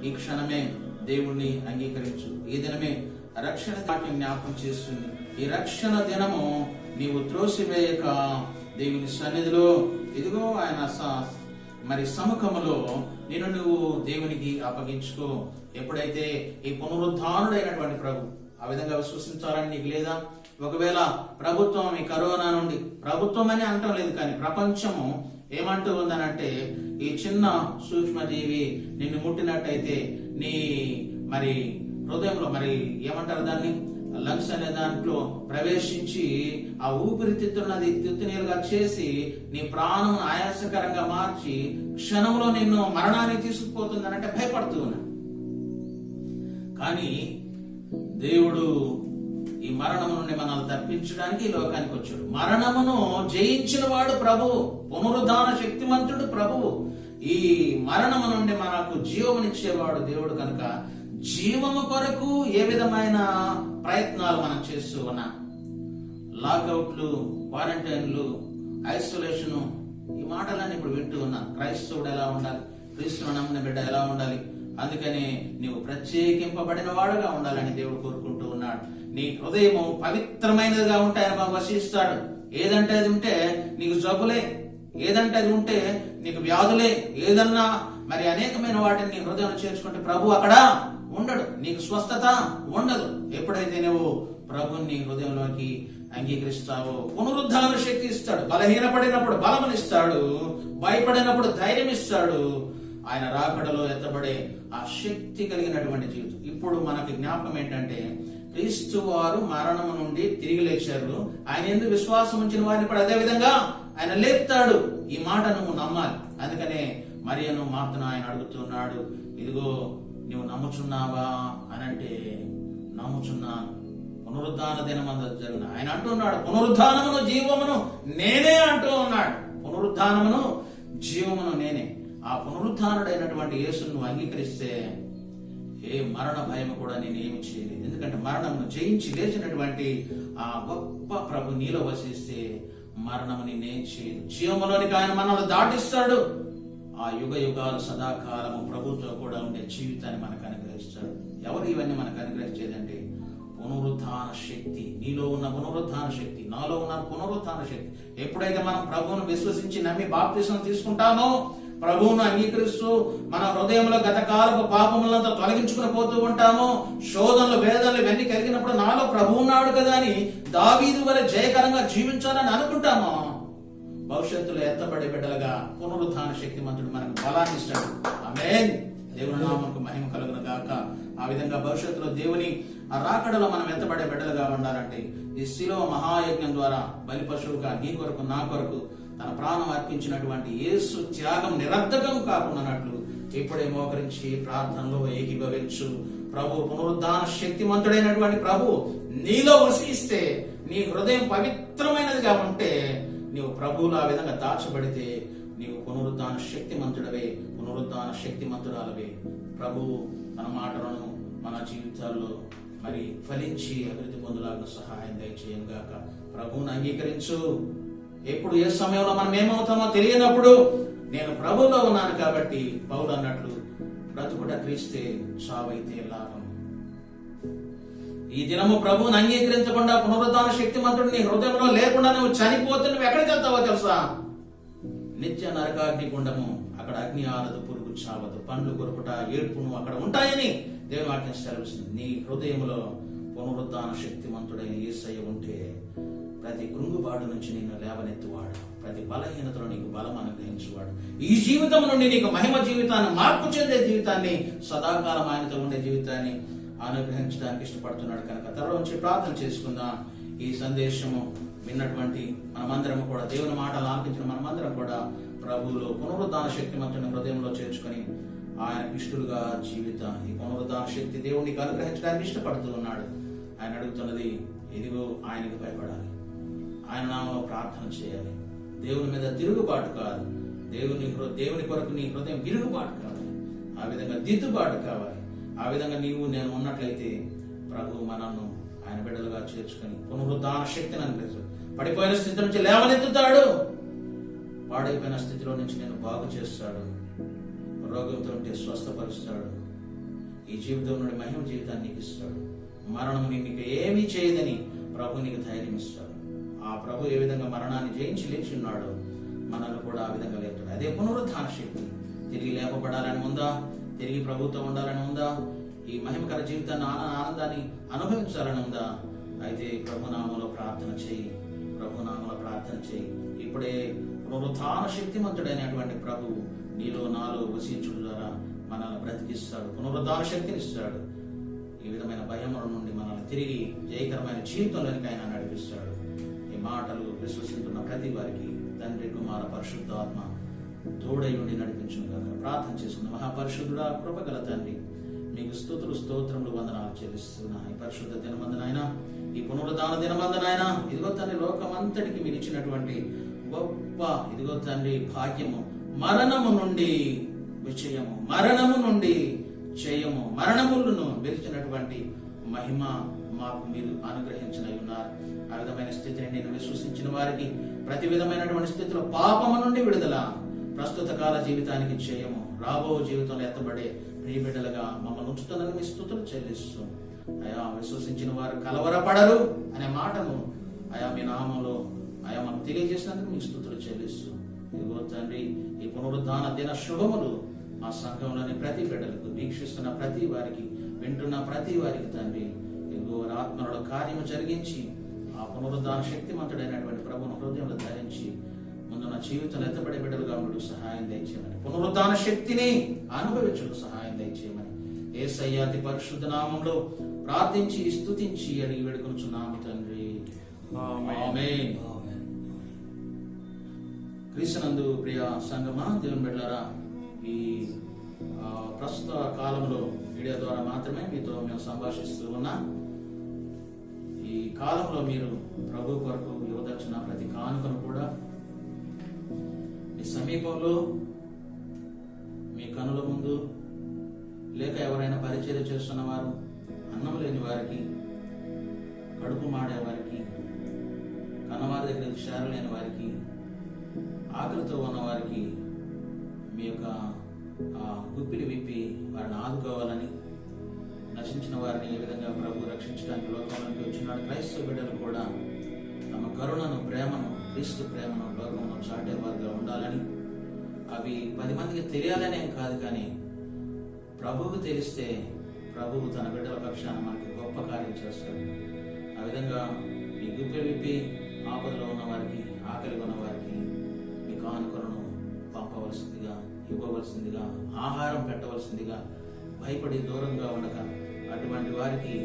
ఈ క్షణమే దేవుణ్ణి అంగీకరించు. ఈ దినమే రక్షణ వాక్యం జ్ఞాపకం చేస్తుంది. ఈ రక్షణ దినము నీవు త్రోసివేయక దేవుని సన్నిధిలో ఇదిగో ఆయన మరి సముఖములో నేను నువ్వు దేవునికి అప్పగించుకో. ఎప్పుడైతే ఈ పునరుద్ధానుడైనటువంటి ప్రభు ఆ విధంగా విశ్వసించాలని నీకు లేదా? ఒకవేళ ప్రభుత్వం ఈ కరోనా నుండి, ప్రభుత్వం అని అంటం లేదు కానీ ప్రపంచము ఏమంటూ ఉందనంటే, ఈ చిన్న సూక్ష్మజీవి నిన్ను ముట్టినట్టయితే నీ మరి హృదయంలో మరి ఏమంటారు దాన్ని, లంగ్స్ అనే దాంట్లో ప్రవేశించి ఆ ఊపిరితిత్తున్నది తిత్తునీలుగా చేసి నీ ప్రాణం ఆయాసకరంగా మార్చి క్షణంలో నిన్ను మరణానికి తీసుకుపోతుందనంటే భయపడుతూ ఉన్నా. కానీ దేవుడు ఈ మరణము నుండి మనల్ని తప్పించడానికి ఈ లోకానికి వచ్చాడు. మరణమును జయించిన వాడు ప్రభువు, పునరుద్ధాన శక్తిమంతుడు ప్రభువు. ఈ మరణము నుండి మనకు జీవమునిచ్చేవాడు దేవుడు. కనుక జీవము కొరకు ఏ విధమైన ప్రయత్నాలు మనం చేస్తూ ఉన్నాం? లాకౌట్లు, క్వారంటైన్లు, ఐసోలేషను, ఈ మాటలన్నీ ఇప్పుడు వింటూ ఉన్నా. క్రైస్తవుడు ఎలా ఉండాలి, క్రీస్తును నమ్మిన బిడ్డ ఎలా ఉండాలి? అందుకని నీవు ప్రత్యేకింపబడిన వాడుగా ఉండాలని దేవుడు కోరుకుంటూ ఉన్నాడు. నీ హృదయము పవిత్రమైనదిగా ఉంటే ఆయన వసిస్తాడు. ఏదంటే అది ఉంటే నీకు జబ్బులే, ఏదంటే అది ఉంటే నీకు వ్యాధులే, ఏదన్నా మరి అనేకమైన వాటిని నీ హృదయం చేర్చుకుంటే ప్రభు అక్కడ ఉండడు, నీకు స్వస్థత ఉండదు. ఎప్పుడైతే నువ్వు ప్రభుని హృదయంలోకి అంగీకరిస్తావో పునరుద్ధాన శక్తి ఇస్తాడు. బలహీనపడినప్పుడు బలమునిస్తాడు, భయపడినప్పుడు ధైర్యం ఇస్తాడు. ఆయన రాకడలో ఎత్తబడే ఆ శక్తి కలిగినటువంటి జీవితం. ఇప్పుడు మనకి జ్ఞాపకం ఏంటంటే, క్రీస్తు వారు మరణము నుండి తిరిగి లేచారు. ఆయన ఎందుకు విశ్వాసం ఉంచిన వారిని కూడా అదే విధంగా ఆయన లేపుతాడు. ఈ మాట నువ్వు నమ్మాలి. అందుకనే మరియను మార్తను ఆయన అడుగుతున్నాడు, ఇదిగో నువ్వు నమ్ముచున్నావా అనంటే, నమ్ముచున్నాను, పునరుద్ధాన దినమందు జరిగిన. ఆయన అంటున్నాడు, పునరుద్ధానమును జీవమును నేనే అంటూ ఉన్నాడు. పునరుద్ధానమును జీవమును నేనే. ఆ పునరుద్ధానుడైనటువంటి యేసును నువ్వు అంగీకరిస్తే ఏ మరణ భయం కూడా నేను ఏమి చేయలేదు. ఎందుకంటే మరణమును జయించి లేచినటువంటి ఆ గొప్ప ప్రభు నీలో వసిస్తే మరణము నేనేం చేయదు. జీవములోనికి ఆయన మనల్ని దాటిస్తాడు. ఆ యుగ యుగాలు సదాకాలము ప్రభుతో కూడా ఉండే జీవితాన్ని మనకు అనుగ్రహిస్తాడు. ఎవరు ఇవన్నీ మనకు అనుగ్రహించేదంటే పునరుద్ధాన శక్తి. నీలో ఉన్న పునరుద్ధాన శక్తి, నాలో ఉన్న పునరుద్ధాన శక్తి. ఎప్పుడైతే మనం ప్రభువును విశ్వసించి నమ్మి బాప్తిసం తీసుకుంటామో, ప్రభువును అంగీకరిస్తూ మన హృదయంలో గతకాలపు పాపములంతా తొలగించుకుని పోతూ ఉంటాము. శోధనలు, వేదనలు ఇవన్నీ కలిగినప్పుడు నాలో ప్రభు ఉన్నాడు కదా అని దావీదు వలె జయకరంగా జీవించాలని అనుకుంటాము. భవిష్యత్తులో ఎత్తబడే బిడ్డలుగా పునరుద్ధాన శక్తిమంతుడు మనకు బలాన్ని ఇస్తాడు. ఆమేన్. దేవుని నామమునకు మహిమ కలుగును గాక. ఆ విధంగా భవిష్యత్తులో దేవుని ఆ రాకడలో మనం ఎత్తబడే బిడ్డలుగా ఉండాలంటే ఈ శిలువ మహాయజ్ఞం ద్వారా బలి పశువుగా నీ కొరకు నా కొరకు తన ప్రాణం అర్పించినటువంటి యేసు త్యాగం నిరర్ధకం కాకుండానట్లు ఇప్పుడే మోకరించి ప్రార్థనలో ఏకీభవించు. ప్రభు పునరుద్ధాన శక్తిమంతుడైనటువంటి ప్రభు నీలో వసిస్తే, నీ హృదయం పవిత్రమైనదిగా ఉంటే, నీవు ప్రభువులో ఆ విధంగా దాచబడితే నీవు పునరుద్ధాన శక్తిమంతుడవే, పునరుద్ధాన శక్తిమంతురాలవే. ప్రభు మన మాటలను మన జీవితాల్లో మరి ఫలించి అభివృద్ధి పొందులాగా సహాయం దయచేయను గాక. ప్రభువును అంగీకరించు. ఎప్పుడు ఏ సమయంలో మనం ఏమవుతామో తెలియనప్పుడు నేను ప్రభువులో ఉన్నాను కాబట్టి పౌలు అన్నట్లు బ్రతుకుట క్రీస్తే, చావైతే లాభం. ఈ దినము ప్రభువుని అంగీకరించకుండా పునరుద్ధాన శక్తిమంతుడు నీ హృదయంలో లేకుండా నువ్వు చనిపోతే నువ్వు ఎక్కడికి వెళ్తావో తెలుసా? నిత్య నరకాగ్ని గుండము. అక్కడ అగ్ని ఆలదు, పురుగు చావదు, పండ్లు కొరుకుట, ఏడ్పును అక్కడ ఉంటాయని దేవుని వాక్యం సెలవిస్తుంది. నీ హృదయంలో పునరుద్ధాన శక్తిమంతుడైన యేసయ్య ఉంటే ప్రతి కృంగుబాటు నుంచి నిన్ను లేవనెత్తువాడు, ప్రతి బలహీనతలో నీకు బలం అనుగ్రహించువాడు. ఈ జీవితం నుండి నీకు మహిమ జీవితాన్ని, మార్పు చెందే జీవితాన్ని, సదాకాలం ఆయనతో ఉండే జీవితాన్ని అనుగ్రహించడానికి ఇష్టపడుతున్నాడు. కనుక త్వరలో నుంచి ప్రార్థన చేసుకుందాం. ఈ సందేశము విన్నటువంటి మనమందరం కూడా, దేవుని మాటలు ఆలకించిన మనమందరం కూడా ప్రభువులో పునరుద్ధాన శక్తిమంతుని హృదయంలో చేర్చుకొని ఆయన ఇష్టలుగా ఈ పునరుద్ధాన శక్తి దేవునికి అనుగ్రహించడానికి ఇష్టపడుతూ ఉన్నాడు. ఆయన అడుగుతున్నది, ఇదిగో ఆయనకి భయపడాలి, ఆయన నామంలో ప్రార్థన చేయాలి, దేవుని మీద తిరుగుబాటు కాదు, దేవుని కొరకు నీ హృదయం తిరుగుబాటు కావాలి, ఆ విధంగా దిద్దుబాటు కావాలి. ఆ విధంగా నేను ఉన్నట్లయితే ప్రభు మనల్ని ఆయన బిడ్డలుగా చేర్చుకొని పునరుద్ధాన శక్తిని అనిపిస్తాడు. పడిపోయిన స్థితి నుంచి లేవనెత్తుతాడు, పాడైపోయిన స్థితిలో నుంచి నేను బాగు చేస్తాడు, రోగంతో ఉంటే స్వస్థపరుస్తాడు, ఈ జీవితం నుండి మహిమ జీవితాన్ని నీకు ఇస్తాడు. మరణం నీకు ఏమీ చేయదని ప్రభు నీకు ధైర్యం ఇస్తాడు. ఆ ప్రభు ఏ విధంగా మరణాన్ని జయించి లేచి ఉన్నాడో మనల్ని కూడా ఆ విధంగా లేపుతాడు. అదే పునరుద్ధాన శక్తి. తిరిగి లేపబడాలని ఉందా? తిరిగి ప్రభుత్వం ఉండాలని ఉందా? ఈ మహిమకర జీవితాన్ని ఆనందాన్ని అనుభవించాలని ఉందా? అయితే ప్రభునామంలో ప్రార్థన చేయి, ప్రభునామంలో ప్రార్థన చేయి. ఇప్పుడే పునరుద్ధాన శక్తిమంతుడైనటువంటి ప్రభు నీలో నాలో వసించుడు ద్వారా మనల్ని బ్రతికిస్తాడు, పునరుద్ధాన శక్తిని ఇస్తాడు. ఈ విధమైన భయముల నుండి మనల్ని తిరిగి జయకరమైన జీవితంలోనికి ఆయన నడిపిస్తాడు. ఈ మాటలు విశ్వసిస్తున్న ప్రతి వారికి తండ్రి, కుమార, పరిశుద్ధాత్మ తోడై ఉండి నడిపించుగాక. ప్రార్థన చేసుకున్న మహాపరిశుద్ధుడా, కృపగల తండ్రి, మీకు స్తుతులు, స్తోత్రములు, వందనాలు చెల్లిస్తున్నా. ఈ పరిశుద్ధ దినమందునైన, ఈ పునరుద్ధాన దినమందునైన ఇదిగో తండ్రి, లోకమంతటికి మీరు ఇచ్చినటువంటి గొప్ప ఇదిగో తండ్రి భాగ్యము, మరణము నుండి విజయము, మరణము నుండి జయము, మరణములను గెలిచినటువంటి మహిమ మాకు మీరు అనుగ్రహించిన ఉన్నారు. ఆ విధమైన స్థితిని నేను విశ్వసించిన వారికి ప్రతి విధమైనటువంటి స్థితిలో పాపము నుండి విడుదల, ప్రస్తుత కాల జీవితానికి జయము, రాబో జీవితంలో ఎత్తబడే ప్రియ బిడ్డలుగా మమ్మల్ని ఉంచుతున్నది మీ స్తుతులు చెల్లిస్తూ, అయా విశ్వసించిన వారు కలవరపడరు అనే మాటను అయా మీ నామంలో అయా మనం తెలియజేసినందుకు మీ స్తుతులు చెల్లిస్తూ, ఇదిగో తండ్రి, ఈ పునరుద్ధాన దిన శుభములు మా సంఘంలోని ప్రతి బిడ్డలకు, వీక్షిస్తున్న ప్రతి వారికి, వింటున్న ప్రతి వారికి తండ్రి, ఇదిగో ఆత్మలో కార్యము జరిగించి ఆ పునరుద్ధాన శక్తిమంతుడైనటువంటి ప్రభువును హృదయంలో ధరించి ముందున్న జీవితంలో ఎత్తబడే బిడ్డలుగా ఉండు సహాయం దయచేయమని, పునరుద్ధాన శక్తిని అనుభవించుటకు సహాయం దయచేయమని యేసయ్య అతి పరిశుద్ధ నామంలో ప్రార్థించి స్తుతించి అడిగి వేడుకొనుచున్నాము తండ్రి, ఆమేన్. క్రీస్తునందు ప్రియ సంగమా, దేవుని బిడ్డలారా, ఈ ప్రస్తుత కాలంలో మీడియా ద్వారా మాత్రమే మీతో మేము సంభాషిస్తూ ఉన్నా. ఈ కాలంలో మీరు ప్రభు కొరకు ఇవ్వదర్చిన ప్రతి కానుకను కూడా మీ సమీపంలో, మీ కనుల ముందు, లేక ఎవరైనా పరిచయం చేస్తున్న వారు, అన్నం లేని వారికి, కడుపు మాడే వారికి, కన్నవారి దగ్గర చేరలేని వారికి, ఆకలితో ఉన్న వారికి మీ యొక్క గుప్పిలి విప్పి వారిని ఆదుకోవాలని, నశించిన వారిని ఏ విధంగా ప్రభు రక్షించడానికి లోకంలోకి వచ్చినాడు. క్రైస్తవ బిడ్డలు కూడా తమ కరుణను, ప్రేమను, క్రీస్తు ప్రేమను లోకంలో చాటేవారుగా ఉండాలని, అవి 10 మందికి తెలియాలనేం కాదు, కానీ ప్రభువుకు తెలిస్తే ప్రభువు తన బిడ్డల పక్షాన మనకి గొప్ప కార్యం చేస్తాడు. ఆ విధంగా ఈ గుప్పిలి విప్పి ఆపదలో ఉన్న వారికి, ఆకలిగా ఉన్న వారికి మీ కానుకలను పంపవలసిందిగా, ఇవ్వవలసిందిగా, ఆహారం పెట్టవలసిందిగా, భయపడి దూరంగా ఉండక అటువంటి వారికి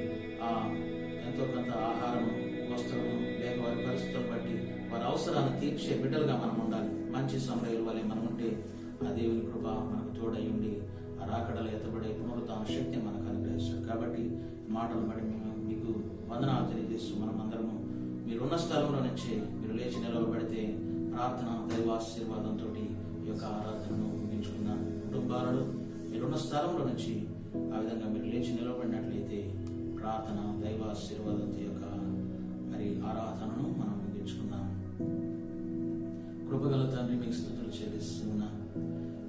ఎంతో కొంత ఆహారము, వస్త్రము, లేక వారి పరిస్థితులను బట్టి వారి అవసరాలను తీర్చే బిడ్డలుగా మనం ఉండాలి. మంచి సమరయుల వలె మనం ఉంటే ఆ దేవుని కృప మనకు తోడై ఉండి ఆ రాకడలు ఎత్తబడే పునరుద్ధాన శక్తిని మనకు అనుగ్రహిస్తాడు. కాబట్టి మాటలు బట్టి మేము మీకు వందనాలు తెలియజేస్తూ, మనం అందరము మీరున్న స్థలంలో నుంచి మీరు లేచి నిలవబడితే ప్రార్థన, దైవాశీర్వాదంతో ఈ యొక్క ఆరాధనను ముగించుకున్న కుటుంబాలలో మీరున్న స్థలంలో నుంచి ఆ విధంగా మీరు లేచి నిలబడినట్లయితే ప్రార్థన, దైవాశీర్వాదంతో యొక్క మరి ఆరాధనను మనం ముగించుకున్నాం. కృపగల తండ్రి, మీకు స్తుతులు చెల్లిస్తున్నా.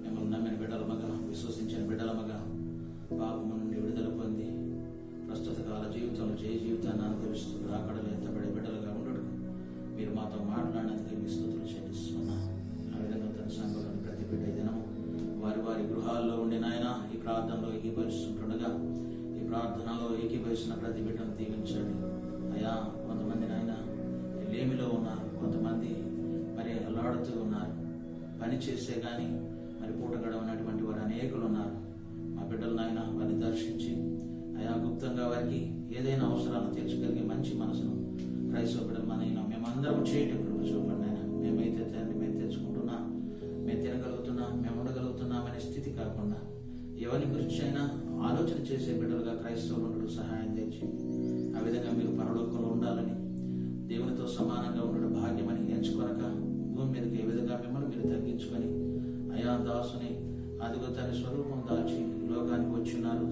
మిమ్మల్ని నమ్మిన బిడ్డలమగా, విశ్వసించిన బిడ్డలమగా పాపము నుండి విడుదల పొంది ప్రస్తుత కాల జీవితంలో జయ జీవితాన్ని అనుభవిస్తూ రాకడలు ఎత్తబడే బిడ్డలుగా ఉండడు మీరు మాతో మాట్లాడినందుకు మీ స్తుతులు చెల్లిస్తున్నా. ఆ విధంగా తన సంఘంలోని ప్రతి బిడ్డ దినము వారి వారి గృహాల్లో ఉండి నాయన ఈ ప్రార్థనలో ఏకీభవిస్తుండగా, ఈ ప్రార్థనలో ఏకీభవిస్తున్న ప్రతి బిడ్డను దీవించండి అయ్యా. కొంతమంది నాయన లేమిలో ఉన్నారు, కొంతమంది మరి అల్లాడుతూ ఉన్నారు, పని చేస్తే కానీ మరి పూట గడవనటువంటి వారు అనేకులు ఉన్నారు. మా బిడ్డలు నాయన వారిని దర్శించి అయా గుప్తంగా వారికి ఏదైనా అవసరాలను తీర్చగలిగే మంచి మనసును క్రైస్తవ బిడ్డలు మనైనా మేమందరం చేయటం కృప చూపండి నాయన. మేమైతే తండ్రి మేము తెచ్చుకుంటున్నాం, మేము తినగలుగుతున్నాం, మేము ఉండగలుగుతున్నాం అనే స్థితి కాకుండా ఎవరి గురించి అయినా ఆలోచన చేసే బిడ్డలుగా క్రైస్తవులు ఉండడం సహాయం తెచ్చింది. ఆ విధంగా మీరు పరలోకంలో ఉండాలని, దేవునితో సమానంగా ఉండడం భాగ్యమని ఎంచుకొనక భూమి మీదకి ఏ విధంగా మిమ్మల్ని మీరు తగ్గించుకొని అయా దాసుని అదిగో తన స్వరూపం దాల్చి లోకానికి వచ్చిన్నారు.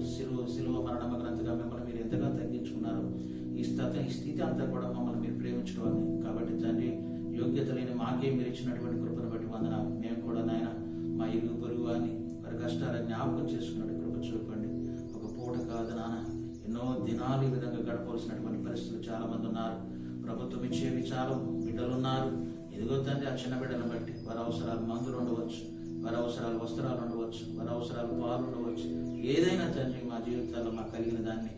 శిలువ మరణమగ్రంథగా మిమ్మల్ని మీరు ఎంతగా తగ్గించుకున్నారు. ఈ స్థితి అంతా కూడా మమ్మల్ని మీరు ప్రేమించడం. కాబట్టి తండ్రి, యోగ్యత లేని మాకే మీరు ఇచ్చినటువంటి కృపను బట్టి వందనాలు. మేము కూడా నాయన మా ఇరుగు పొరుగు వారిని వారి కష్టాల జ్ఞాపకం చేసుకున్నట్టు కృప చూపండి. ఒక పూట కాదు నాన్న, ఎన్నో దినాలు ఈ విధంగా గడపవలసినటువంటి పరిస్థితులు చాలా మంది ఉన్నారు. ప్రభుత్వం ఇచ్చేవి చాలా బిడ్డలు ఉన్నారు. ఎదుగో తండ్రి, ఆ చిన్న బిడ్డలను బట్టి వారి అవసరాలు మందులు ఉండవచ్చు, వారి అవసరాలు వస్త్రాలు ఉండవచ్చు, వారి అవసరాలు పాలు ఉండవచ్చు. ఏదైనా తండ్రి మా జీవితాల్లో మాకు కలిగిన దాన్ని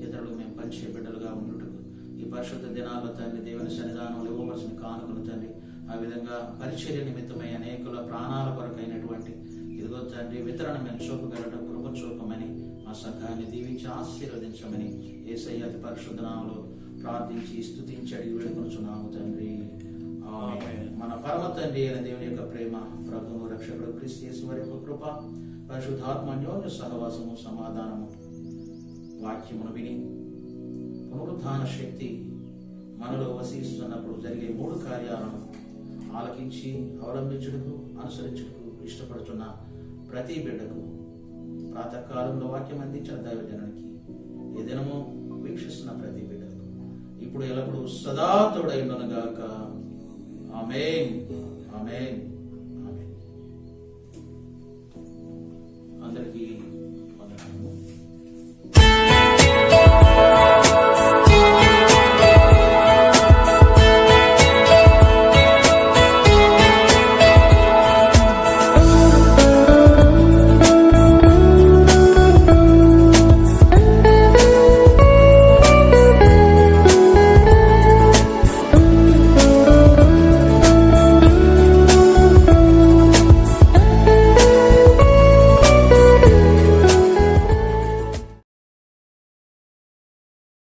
ఇతరులకు మేము పంచే బిడ్డలుగా ఉండుటకు ఈ పరిశుద్ధ దినాల్లో తండ్రి దేవుని సన్నిధానంలో ఇవ్వవలసిన కానుకలు తండ్రి ఆ విధంగా పరిచర్య నిమిత్తమై అనేకుల ప్రాణాల కొరకైనటువంటి ఇదిగో తండ్రి వితరణ మేము చూపగలడం కృప చూపమని మా సంఘాన్ని దీవించి ఆశీర్వదించమని యేసయ్య అతి పరిశుద్ధ నామములో ప్రార్థించి స్తుతించి అడిగి వేడుకొనుచున్నాము తండ్రి. మన పరమ తండ్రి అయిన దేవుని యొక్క ప్రేమ, ప్రభువు రక్షకుడు క్రీస్తు యేసు వారి యొక్క కృప, పరిశుద్ధాత్మ అన్యోన్య సహవాసము, సమాధానము, వాక్యమును విని పునరుద్ధాన శక్తి మనలో వసిస్తున్నప్పుడు జరిగే 3 కార్యాలను ఆలకించి అవలంబించుటకు, అనుసరించుటకు ఇష్టపడుతున్న ప్రతి బిడ్డకు, ప్రాతకాలంలో వాక్యం అందించిన దైవజనానికి, ఈ దినము వీక్షిస్తున్న ప్రతి బిడ్డకు ఇప్పుడు ఎల్లప్పుడూ సదా తోడై ఉండనుగాక. ఆమేన్, ఆమేన్.